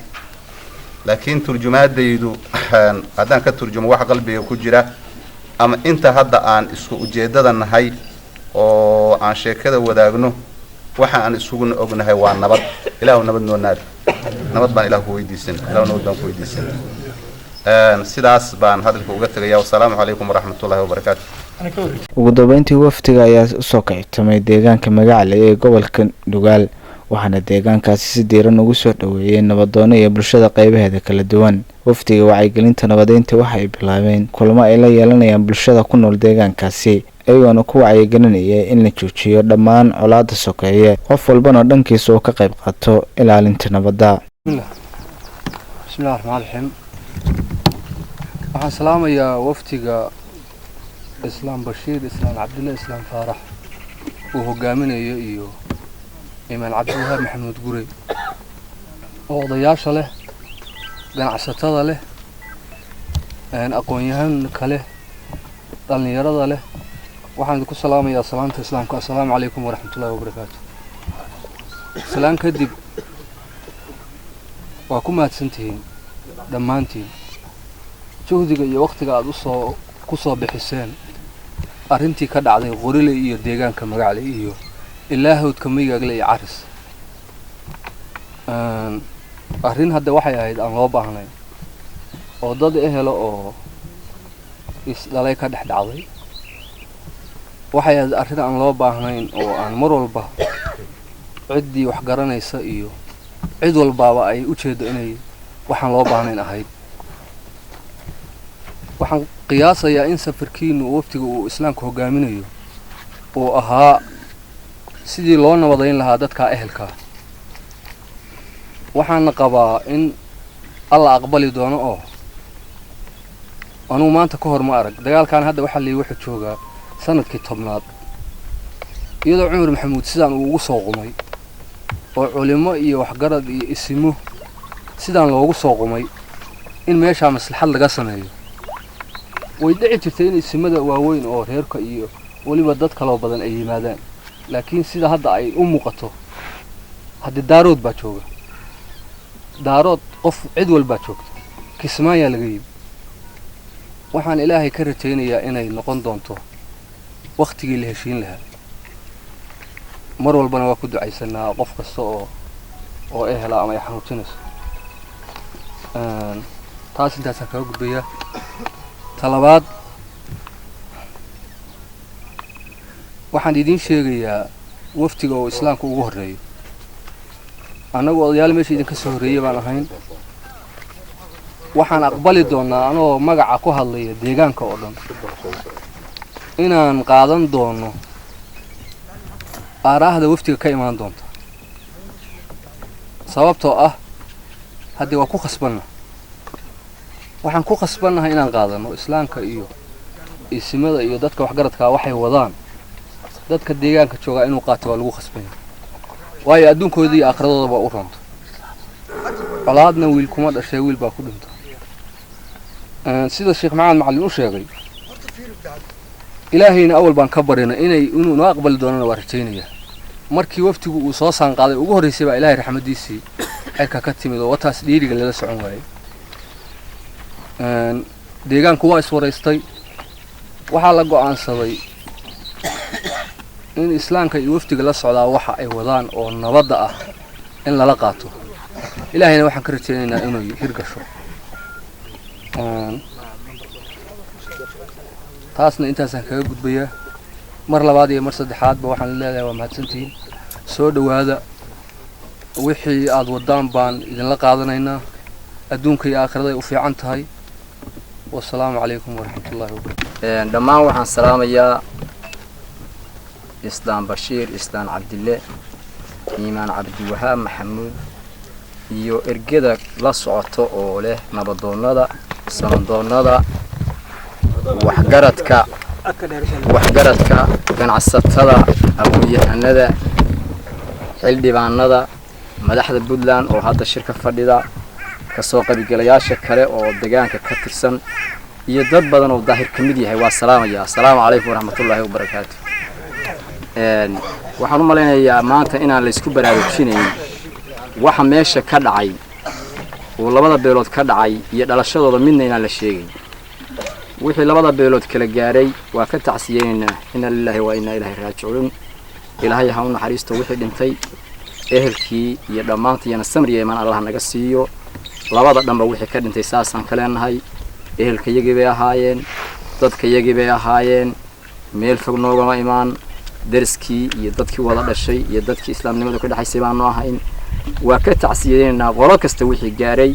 laakiin turjumaadaydu haddaan ka turjumo wax qalbiga ku jira ama inta hadda aan isku ujeeddada nahay oo aan sheekada wadaagno waxa aan isuguna ognahay waa nabad ilaahu nabad noo naadi nabad baan ilaah ku weydiisan ilaahu nabad baan ku weydiisan sidaas baan hadalka uga tegayaa wassalaamu calaykum waraxmatullaahi wabarakaatu
ugu dambeyntii wafdiga ayaa usoo kictamay deegaanka Magacle ee gobolka Nugaal waxaana deegaankaasi si diiran ugu soo dhaweeyay nabadoono iyo bulshada qaybaheeda kala duwan wafdiga wacyigelinta nabadeynta waxay bilaabeen kulamo ay la yeelanayaan bulshada ku nool deegaankaasi ayagoona ku wacyigelinaya in la joojiyo dhammaan colaadda sokeeye qof walbana dhankiisa uu ka qayb qaato ilaalinta nabadda
bismillaahi rahmaani rahiim waxaan salaamayaa wafdiga islaam bashiir islaam cabdulla islaam faarax uu hogaaminayo iyo imaan cabdiwahaab maxamuud gurey oo odayaasha leh ganacsatada leh aqoon-yahan kale dhalinyarada leh waxaan idinku salaamayaa salaanta islaamka assalaamu calaykum waraxmatullaahi wabarakaatu salaan kadib waa ku mahadsantihiin dhammaantiin juhdiga iyo waqtiga aad ku soo bixiseen arrintii ka dhacday qorile iyo deegaanka magacle iyo ilaahowdka migagle iyo caris arrin hadda waxay ahayd aan loo baahnayn oo dad ehelo oo isdhalay ka dhex dhacday waxay ahayd arrin aan loo baahnayn oo aan mar walba ciddii wax garanaysa iyo cid walbaaba ay u jeedo inay waxaan loo baahnayn ahayd waxaan qiyaasayaa in safarkiinu waftiga uu islaamka hogaaminayo uu ahaa sidii loo nabadayn lahaa dadka ehelka waxaana qabaa in alla aqbali doono oo anugu maanta ka hor ma arag dagaalkan hadda waxaa leeyahay wuxuu joogaa sanadkii 10aad iyadoo Cumar Maxamuud sidaan uu ugu soo qumay oo culimo iyo waxgarad iyo isimo sidaan loogu soo qumay in meesha maslaxad laga sameeyo way dhici jirtay in isimada waaweyn oo reerka iyo waliba dad kale oo badan ay yimaadaan laakiin sida hadda ay u muuqato hadda daarood baa jooga daarood qof cid walba joogto kismaayaa laga yimi waxaan ilaahay ka rajaynayaa inay noqon doonto waqtigii la heshiin lahaa mar walbana waa ku ducaysanaa qof kasta oo ay hela ama ay xanuujinayso taas intaasaan kaga gudbayaa talabaad waxaan idiin sheegayaa waftiga oo islaamka ugu horeeyo annagu odayaal meesha idinka soo horeeyay baan ahayn waxaan aqbali doonaa anoo magaca ku hadlaya deegaanka oo dhan inaan qaadan doono aaraahda waftiga ka imaan doonta sababtoo ah haddii waa ku khasbanna waxaan ku khasbannahay inaan qaadano islaamka iyo isimada iyo dadka waxgaradka waxay wadaan dadka deegaanka jooga inuu qaato waa lagu khasbanya waayo adduunkooda iyo aakhiradooda baa u runta colaadna wiil kuma dhashay wiil baa ku dhinta sida sheekh maxamed macallin u sheegay ilaahayna awal baan ka barinay inuu noo aqbali doonana waa rajaynayaa markii waftigu uu soo saanqaaday ugu horreysay baa ilaahay raxmadiisii xilka ka timid oo wataas dhiiriga lala socon waayay deegaanku waa iswaraystay waxaa la go'aansaday in islaamka iyo waftiga la socdaa waxa ay wadaan oo nabadda ah in lala qaato ilaahayna waxaan ka rajaynaynaa inuu hirgasho taasna intaasaan kaga gudbayaa mar labaad iyo mar saddexaadba waxaan leeyahay waa mahadsantihiin soo dhawaada wixii aad wadaan baan idinla qaadanaynaa adduunka iyo aakhirada ay u fiican tahay wassalaamu calaykum waraxmatullaahi wabarakaatu
dhammaan waxaan salaamayaa islaan bashiir islaan cabdille iimaan cabdiwahaab maxamuud iyo ergada la socoto oo leh nabadoonnada sanadoonnada waxgaradka ganacsatada aqoon-yahanada xildhibaanada madaxda Puntland oo hadda shirka fadhida kasoo qaybgalayaasha kale oo deegaanka ka tirsan iyo dad badan oo daahir kamid yahay waa salaamaya assalaamu calaykum waraxmatullaahi wabarakaatu waxaan u maleynayaa maanta inaan la isku baraarujinayn waxa meesha ka dhacay oo labada beelood ka dhacay iyo dhalashadooda midna inaan la sheegin wixii labada beelood kala gaaray waa ka tacsiyeynaa inna lillahi wa inna ilaahi raajicuun ilaahay ha u naxariisto wixii dhintay ehelkii iyo dhammaantiina samir iyo iimaan Allah naga siiyo labada dhanba wixii ka dhintay saasaan ka leenahay ehelka yagii bay ahaayeen dadka yagii bay ahaayeen meel fog noogama imaan dariskii iyo dadkii wada dhashay iyo dadkii islaamnimada ka dhaxaysay baan noo ahayn waa ka tacsiyeynaa qolo kasta wixii gaaray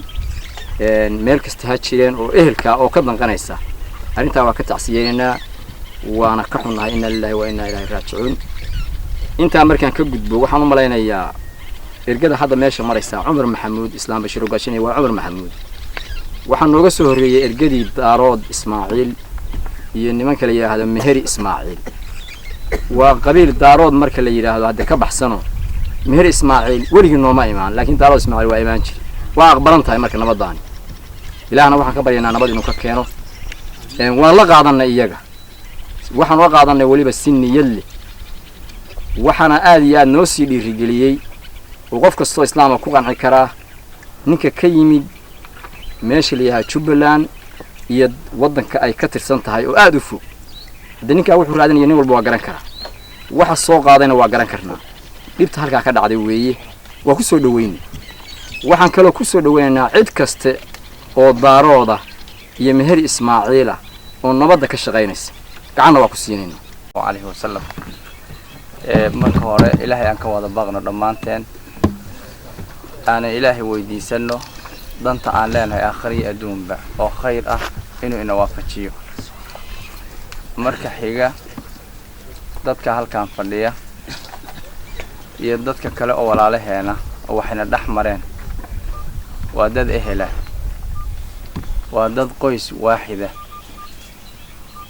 meel kasta ha jireen oo ehelka oo ka danqanaysa arrintaa waa ka tacsiyeynaa waana ka xunnahay inna lillahi wa inna ilaahi raajicuun intaa markaan ka gudbo waxaan u maleynayaa ergada hadda meesha maraysa Cumar Maxamuud islaam Bashiir Gaashine waa Cumar Maxamuud waxaan nooga soo horeeyay ergadii Daarood Ismaaciil iyo niman kale yiraahdo Meheri Ismaaciil waa qabiil Daarood marka la yiraahdo hadda ka baxsano Meheri Ismaaciil weligiin nooma imaan laakiin Daarood Ismaaciil waa imaan jiray waa aqbalan tahay marka nabadaan ilaahna waxaan ka baryaynaa nabad inuu ka keeno waan la qaadanay iyaga waxaan la qaadanay waliba si niyad leh waxaana aad iyo aad noo sii dhiirigeliyey oo qof kastoo islaama ku qanci karaa ninka ka yimid meesha la yahay Jubbaland iyo wadanka ay ka tirsan tahay oo aad u fog hadda ninka wuxuu raadinaya nin walba waa garan karaa waxa soo qaadayna waa garan karnaa dhibta halka ka dhacday weeye waa ku soo dhaweyn waxaan kale ku soo dhaweynaynaa cid kaste oo daarooda iyo meher Ismaaciila oo nabadda ka shaqeynaysa gacan waa ku siinayna
عليه وسلم marka hore ilaahay aan ka wada baaqno dhamaanteen aan ilaahay weydiisano danta aan leenahay aakhiri adduunba oo khayr ah inuu ina waafajiyo marka xiga dadka halkaan fadhiya iyo dadka kale oo walaalaheena oo waxayna dhex mareen waa dad ehela waa dad qoys waaxida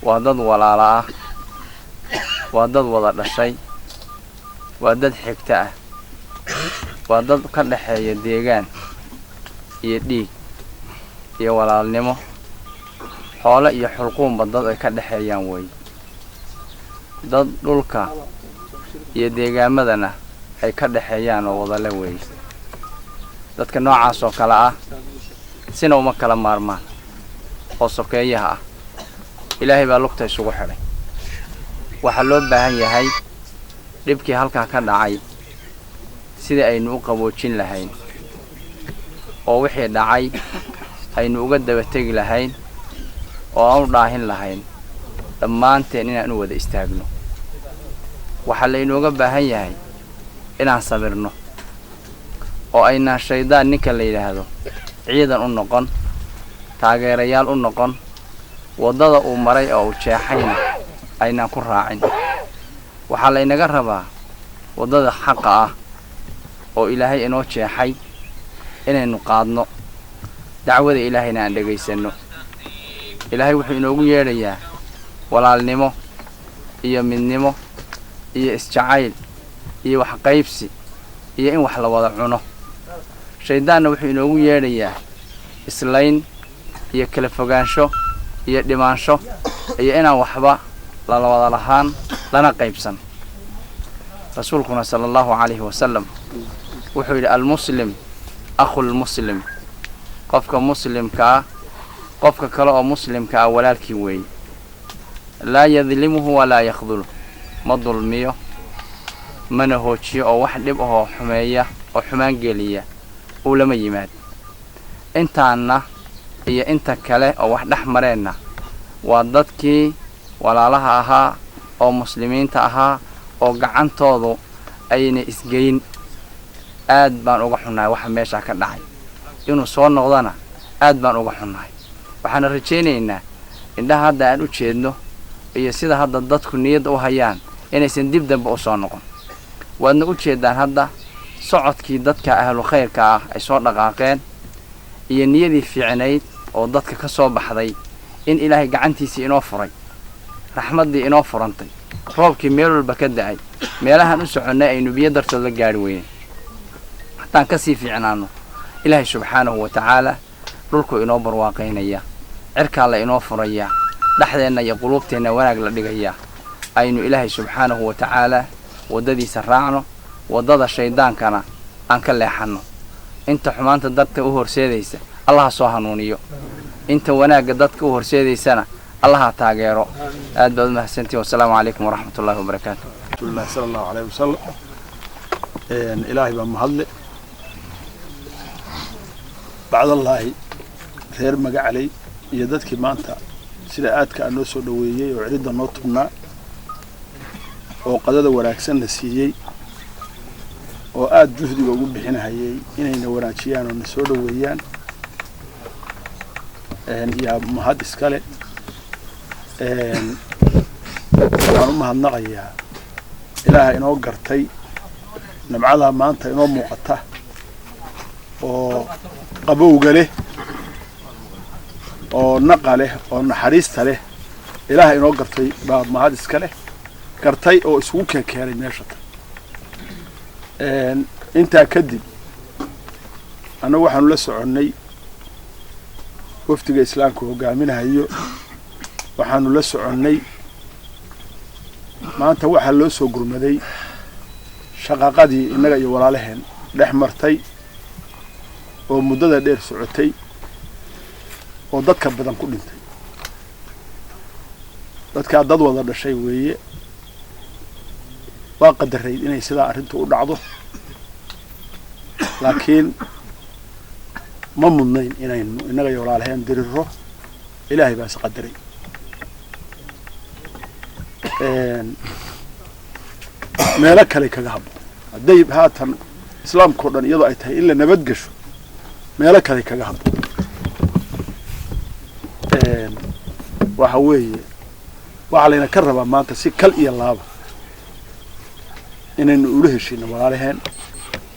waa dad walaala ah waa dad wada dhashay waa dad xigta ah waa dad ka dhaxeeya deegaan iyo dhiig iyo walaalnimo xoolo iyo xulquunba dad ay ka dhaxeeyaan way dad dhulka iyo deegaamadana ay ka dhaxeeyaan oo wada la way dadka noocaas oo kala ah sina uma kala maarmaan oo sokeeyaha ah ilaahay baa lugta isugu xiray waxa loo baahan yahay dhibkii halka ka dhacay sidii aynu u qaboojin lahayn oo wixii dhacay aynu uga daba tagi lahayn oo aan u dhaahin lahayn dhammaanteen inaan u wada istaagno waxa la inooga baahan yahay inaan sabirno oo ayna shaydaan ninka la yiraahdo ciidan u noqon taageerayaal u noqon wadada uu maray oo uu jeexayna ayna ku raacin waxa la inaga rabaa wadada xaq ah oo ilaahay inoo jeexay inaynu qaadno dacwada ilaahayna aan dhageysano ilaahay wuxuu inoogu yeedhayaa walaalnimo iyo midnimo iyo isjacayl iyo wax qaybsi iyo in wax la wada cuno shaydaanna wuxuu inoogu yeedhayaa islayn iyo kala fogaansho iyo dhimaansho iyo inaan waxba la wada lahaan lana qaybsan rasuulkuna sallallahu alayhi wasallam wuxuu yiri al-muslim akhul muslim qofka muslimka qofka kale oo muslimka walaalkii weey la yadlimuhu wala yakhdhulu ma dulmiyo mana hoojiyo oo wax dhib ah xumeeya oo xumaan geliya oo lama yimaad intaana iyo inta kale oo wax dhex mareena waa dadkii walaalaha ahaa oo muslimiinta ahaa oo gacantoodu ayna isgeyn aad baan uga xunahay waxa meesha ka dhacay inuu soo noqdana aad baan uga xunahay waxaan rajaynaynaa indhaha hadda aan u jeedno iyo sida hadda dadku niyad u hayaan inaysan dib dambe u soo noqon waadna u jeedaan hadda socodkii dadka ahlu khayrka ah ay soo dhaqaaqeen iyo niyadii fiicnayd oo dadka ka soo baxday in ilaahay gacantiisa inoo furay raxmadii inoo furantay roobkii meel walba ka da'ay meelahan u soconay aynu biyo dartood la gaari weeyeen hataan ka sii fiicnaano ilaahay subxaanahu wa ta'ala dhulku inoo barwaaqaynaya cirka la inoo furaya dhaxdeena iyo qulubteena wanaag la dhigaya aynu ilaahay subxaanahu wa ta'ala wadadiisa raacno wadada shaydaankana aan ka leexano inta xumaanta dadka u horseedaysa Allah soo hanuuniyo inta wanaaga dadka u horseedaysana Allah taageero aad baad mahadsantii wassalaamu alaykum waraxmatullaahi wabarakaatuh
rasuulullaahi sallallahu alayhi wasallam ilaahi baa mahadle bacdallaahi reer magacalay iyo dadkii maanta sida aadka aan noo soo dhaweeyay oo ciidda noo tubnaa oo qadada wanaagsan la siiyey oo aad juhdiga ugu bixinayay inayna wanaajiyaan oo na soo dhaweeyaan yaa mahad iskale waxaan u mahadnaqayaa ilaaha inoo gartay nabcada maanta inoo muuqata oo qabowga leh oo naqa leh oo naxariista leh ilaaha inoo gartay baa mahad iska leh gartay oo isugu keenay meesha intaa kadib annagu waxaanu la soconnay wafdiga islaamku hogaaminayo waxaanu la soconnay maanta waxaa loo soo gurmaday shaqaqadii innaga iyo walaalaheen dhex martay oo muddada dheer socotay oo dadka badan ku dhintay dadkaa dad wada dhashay weeye waa qadarayd inay sidaa arrintu u dhacdo laakiin ma mudnayn inaynu innaga iyo walaalaheen diriro ilaahay baa is qadaray meelo kale kaga habbo hadday haatan islaamkao dhan iyadoo ay tahay in la nabad gasho meelo kale kaga habbo waxa weeye waxaa layna ka rabaa maanta si kal iyo laaba inaynu ula heshino walaalaheen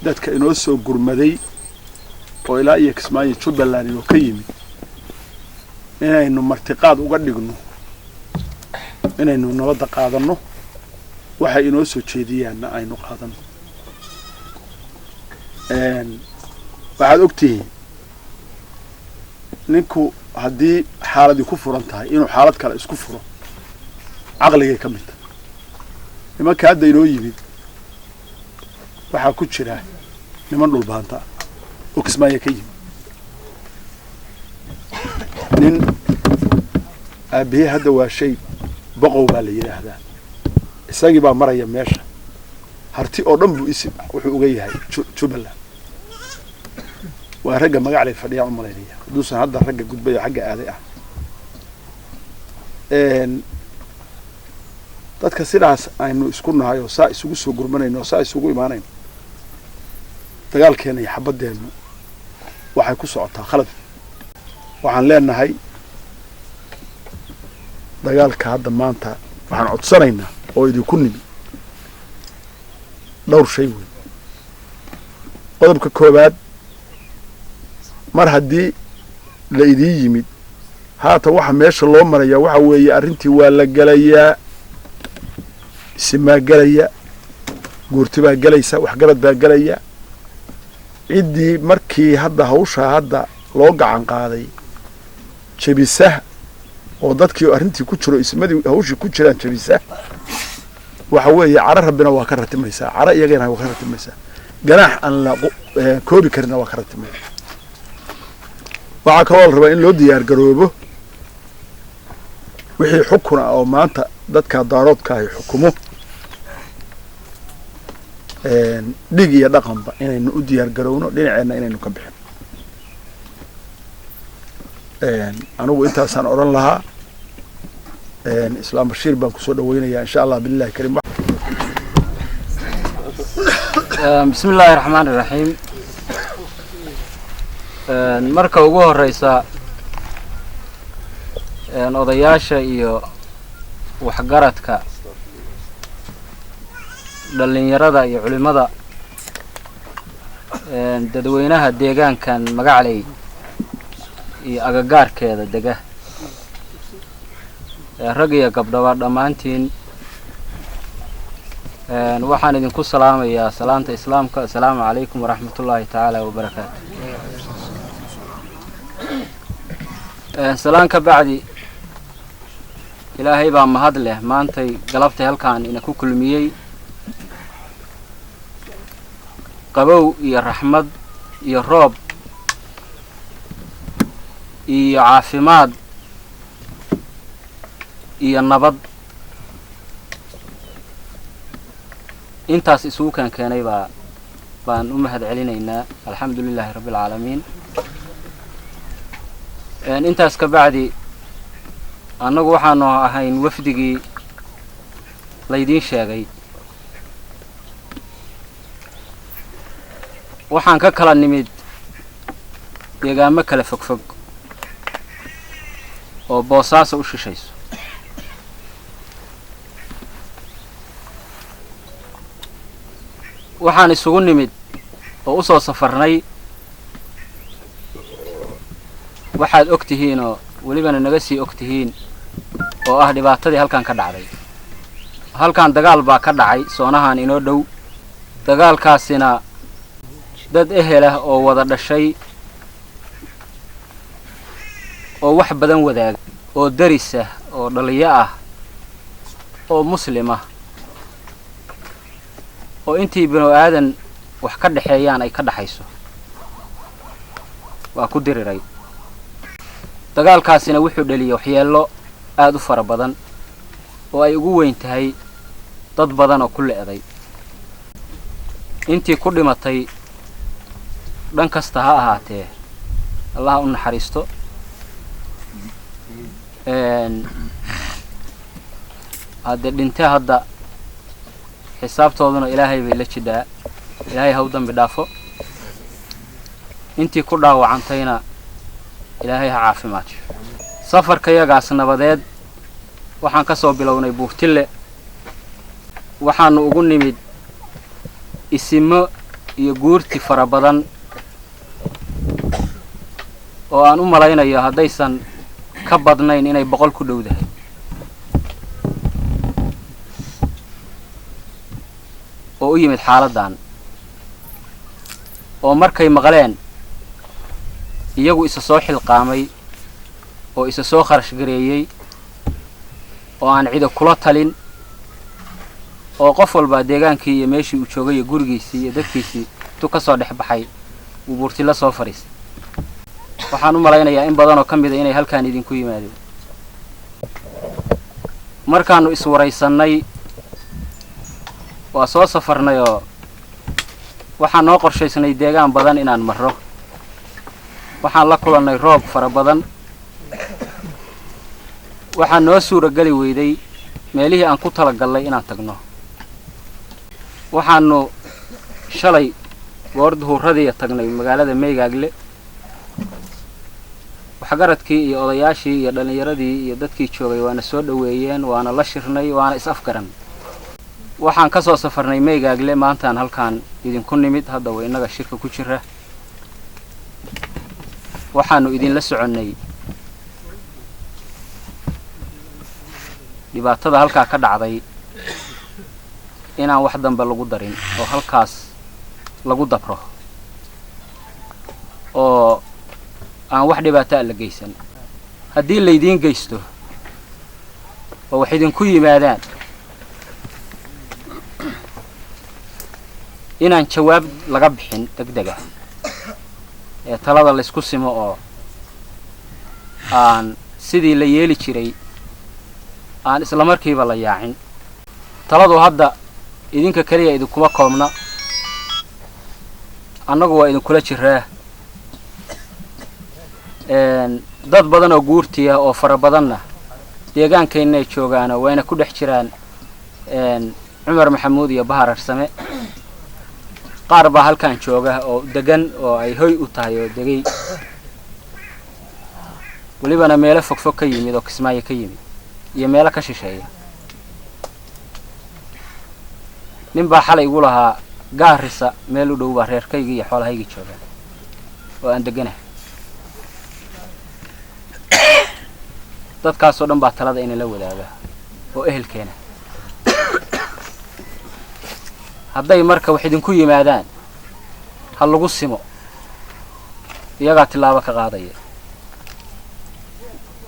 dadka inoo soo gurmaday oo ilaa iyo Kismaayo Jubbaland inoo ka yimid inaynu martiqaad uga dhigno inaynu nabadda qaadano waxa inoo soo jeediyaana aynu qaadano waxaad ogtihiin ninku haddii xaaladii ku furan tahay inuu xaalad kale isku furo caqligay ka mid tahay nimanka hadda inoo yimid waxaa ku jira niman dhulbaanta oo Kismaayo ka yimid nin aabihii hadda waa shay boqow baa la yidhaahdaa isagii baa maraya meesha harti oo dhan buu wuxuu uga yahay Jubbaland waa ragga magac leh fadhiya umaleynaya duusan hadda ragga gudbay xagga aaday ah dadka sidaas aynu isku nahay oo saa isugu soo gurmanayno saa isugu imaanayno dagaalkeena iyo xabadeenu waxay ku socotaa khalad waxaan leenahay dagaalka hadda maanta waxaan codsanaynaa oo idinku nimi dhowr shay weyn qodobka koobaad mar haddii la idin yimid haata waxa meesha loo maraya waxa weeye arrintii waa la galayaa isimaa galaya guurti baa galaysa waxgarad baa galaya ciddii markii hadda hawshaa hadda loo gacan qaaday jabisa oo dadkii arrintii ku jiro ismadii hawshii ku jiraan jabisa waxa weeye cara rabbina waa ka ratimaysaa cara iyagana waa ka ratimaysaa ganaax aan la koobi karina waa ka ratimaysaa waxaa kaloo la rabaa in loo diyaar garoobo wixii xukun ah oo maanta dadka daaroodka ay xukumo dhig iyo dhaqanba inaynu u diyaar garowno dhinaceena inaynu ka bixin anigu intaasaan odhan lahaa islaam bashiir baan kusoo dhaweynayaa insha allah billahi kariim
بسم الله الرحمن الرحيم marka ugu horeysa odayaasha iyo waxgaradka dhalinyarada iyo culimada dadweynaha deegaankan magacley iyo agagaarkeeda dega rag iyo gabdhawa dhamaantiin waxaan idinku salaamayaa salaanta islaamka assalaamu calaykum waraxmatullaahi tacaala wabarakaatu salaan ka bacdi ilaahay baa mahad leh maantay galabtay halkaan ina ku kulmiyey qabow iyo raxmad iyo roob iyo caafimaad iyo nabad intaas isugu keenay baan u mahad celinaynaa alxamdulilaahi rabbil caalamiin intaas ka bacdi annagu waxaanu ahayn wafdigii laydiin sheegay waxaan ka kala nimid deegaamo kala fogfog oo boosaaso u shishayso waxaan isugu nimid oo u soo safarnay waxaad og tihiin oo welibana naga sii og tihiin oo ah dhibaatadii halkan ka dhacday halkan dagaal baa ka dhacay soonahan inoo dhow dagaalkaasina dad ehel ah oo wada dhashay oo wax badan wadaaga oo daris ah oo dhaliyo ah oo muslim ah oo intii bino aadan wax ka dhaxeeyaan ay ka dhaxayso waa ku diriray dagaalkaasina wuxuu dhaliyay waxyeello aad u fara badan oo ay ugu weyn tahay dad badan oo ku leeday intii ku dhimatay dhan kasta ha ahaatee Allah u naxariisto hadda dhinta hadda xisaabtooduna ilaahay bay la jidhaa ilaahay ha u dambi dhaafo intii ku dhaawacantayna ilaahay ha caafimaadiyo safarkayagaas nabadeed waxaan ka soo bilownay Buurtile waxaanu ugu nimid isimo iyo guurti fara badan oo aan u malaynayo haddaysan ka badnayn inay 100 ku dhowdahay oo u yimid xaaladan oo markay maqleen iyagu isa soo xilqaamay oo isa soo kharash gareeyay oo aan cid kula talin oo qof walba deegaankii iyo meeshii uu joogay gurigiisii iyo dadkiisii tu ka soo dhaxbaxay uu Buurtile soo fariistay waxaan u malaynayaa in badan oo kamid ah inay halkaan idinku yimaadeen markaanu is waraysanay waa soo safarnay oo waxaan noo qorshaysnay deegaan badan inaan marro waxaan la kulannay roob fara badan waxaan noo suuragali weyday meelihii aan ku talagalnay inaan tagno waxaanu shalay goorduhuradii tagnay magaalada Meygaagle waxgaradkii iyo odayaashii iyo dhalinyaradii iyo dadkii joogay waana soo dhaweeyeen waana la shirnay waana is afgaran waxaan ka soo safarnay Meygaagle maantaan halkaan idinku nimid hadda way inaga shirka ku jira waxaanu idin la soconnay dhibaatada halka ka dhacday inaan wax dambe lagu darin oo halkaas lagu dabro oo aan wax dhibaato la geysan haddii la idin geysto oo wax idin ku yimaadaan inaan jawaab laga bixin degdeg ah ee talada la isku simo oo aan sidii la yeeli jiray aan isla markiiba la yaacin taladu hadda idinka kaliya idinkuma koobna annagu waa idinkula jiraa dad badan oo guurtiya oo fara badanna deegaankeena ay joogaan wayna ku dhex jiraan Cumar Maxamuud iyo Bahar Arsame qaar baa halkaan jooga oo degan oo ay hoy u tahay oo degay walibana meelo fogfog ka yimid oo Kismaayo ka yimid iyo meelo ka shisheeya nin baa xalay igu lahaa Gaarisa meel u dhow baa reerkayga iyo xoolahayga jooga oo aan deganahay dadkaas oo dhan baa talada in la wadaaga oo ehelkeena hadday marka wax idinku yimaadaan hal lagu simo iyaga tilaabo ka qaadaya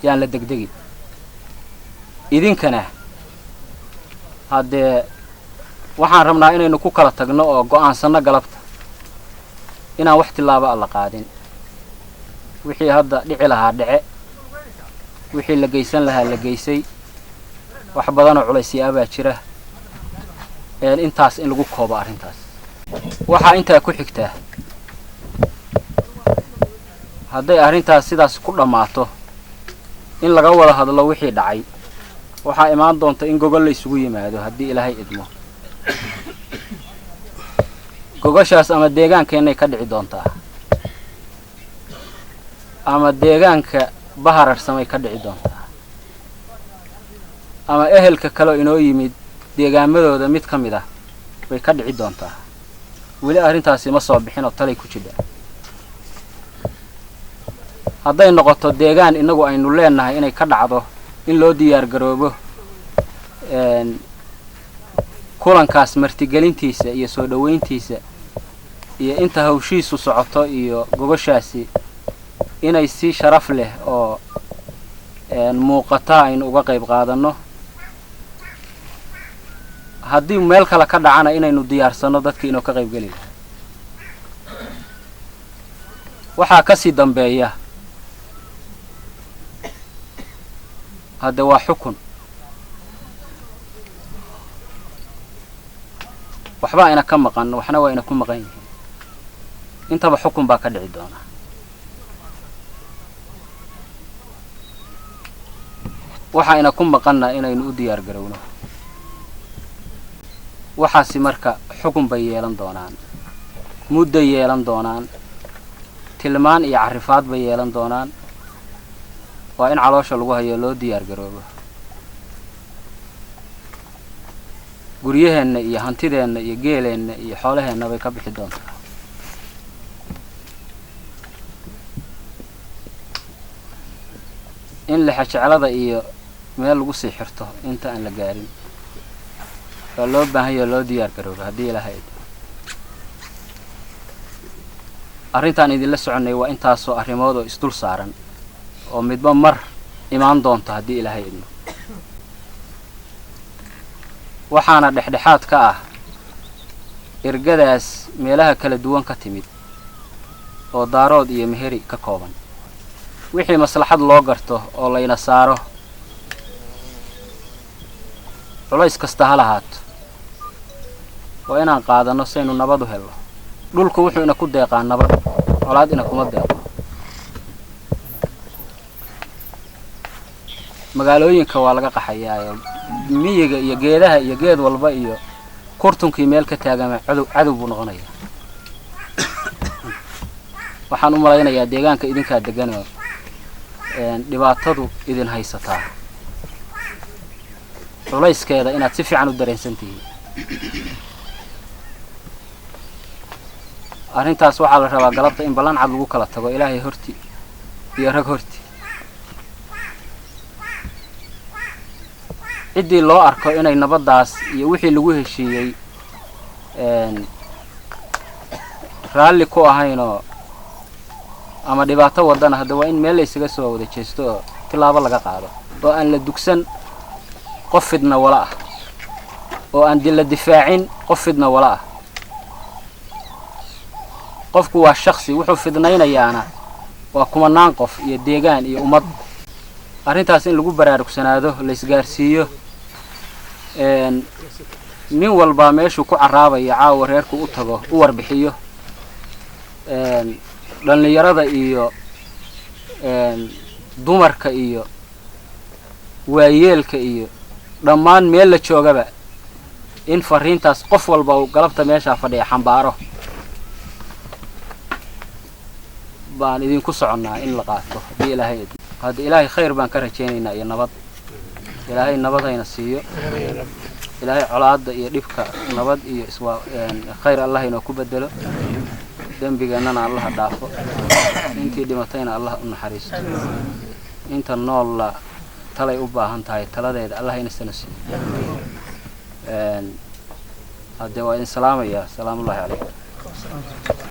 yaan la degdegin idinkana hadde waxaan rabnaa inaynu ku kala tagno oo go'aansano galabta inaan wax tilaabo alla qaadin wixii hadda dhici lahaa dhace wixii la geysan lahaa la geysay wax badan oo culaysyo baa jira intaas in lagu koobo arintaas waxa inta ku xigtaa hadday arintaas sidaas ku dhamaato in laga wada hadlo wixii dhacay waxa imaan doonta in gogol la isugu yimaado haddii Ilaahay idmo gogoshaas ama deegaankeena ka dhici doontaa ama deegaanka Bahar Arsame ka dhici doontaa ama ehelka kale inoo yimid deegaamadooda mid kamid ah way ka dhici doontaa wali arintaasi ma soo bixin oo talay ku jira hadday noqoto deegaan inagu aynu leenahay inay ka dhacdo in loo diyaar garoobo kulankaas martigelintiisa iyo soo dhaweyntiisa iyo inta hawshiisu socoto iyo gogoshaasi inay si sharaf leh oo muuqata aynu uga qayb qaadano haddii meel kale ka dhacana inaynu diyaarsano dadkii inuu ka qayb geli lahaa waxaa kasii dambeeya hadda waa xukun waxba ina ka maqan waxna waa ina ku maqan yihiin intaba xukun baa ka dhici doona waxa ina ku maqanna inaynu u diyaar garowno waxaasi marka xukun bay yeelan doonaan muddo yeelan doonaan tilmaan iyo carifaad bay yeelan doonaan waa in caloosha lagu hayo loo diyaar garoobo guryaheenna iyo hantideenna iyo geeleenna iyo xoolaheenna bay ka bixi doontaa in lexajeclada iyo meel lagu sii xirto inta aan la gaarin waa loo baahan yahay loo diyaar garoobo haddii ilaahay arrintaan idinla soconay waa intaasoo arrimood oo isdul saaran oo midba mar imaan doonto haddii ilaahay idmo waxaana dhexdhexaad ka ah ergadaas meelaha kala duwan ka timid oo daarood iyo meheri ka kooban wixii maslaxad loo garto oo layna saaro culays kasta ha lahaato waa inaan qaadano saynu nabad u helno dhulku wuxuu ina ku deeqaa nabad colaad ina kuma deeqo magaalooyinka waa laga qaxayaa miyiga iyo geedaha iyo geed walba iyo kurtunkii meel ka taagama cadow buu noqonayaa waxaan u malaynayaa deegaanka idinkaa deganoo dhibaatadu idin haysataa culayskeeda inaad si fiican u dareensan tihiin arrintaas waxaa la rabaa galabta in ballan cad lagu kala tago ilaahay horti iyo rag horti ciddii loo arko inay nabaddaas iyo wixii lagu heshiiyey raalli ku ahaynoo ama dhibaato wadana hadda waa in meel la isaga soo wada jeesto oo tilaabo laga qaado oo aan la dugsan qof fidna wala ah oo aan la difaacin qof fidna wala ah qofku waa shakhsi wuxuu fidnaynayaana waa kumanaan qof iyo deegaan iyo ummad arrintaas in lagu baraarugsanaado la isgaarsiiyo nin walba meeshuu ku caraabayo caawa reerku u tago u warbixiyo dhallinyarada iyo dumarka iyo waayeelka iyo dhammaan meel la joogaba in fariintaas qof walba uu galabta meeshaa fadhiya xambaaro baan idinku soconnaa in la qaato haddii ilaahay hadda ilaahay khayr baan ka rajaynaynaa iyo nabad ilaahay nabad hayna siiyo ilaahay colaadda iyo dhibka nabad iyo khayr allah inoo ku bedelo dembigeennana allaha dhaafo intii dhimatayna allah u naxariisto inta noolla talay u baahan tahay taladeeda allah ina sana siiyo haddee waa idin salaamayaa salaamullaahi calaykum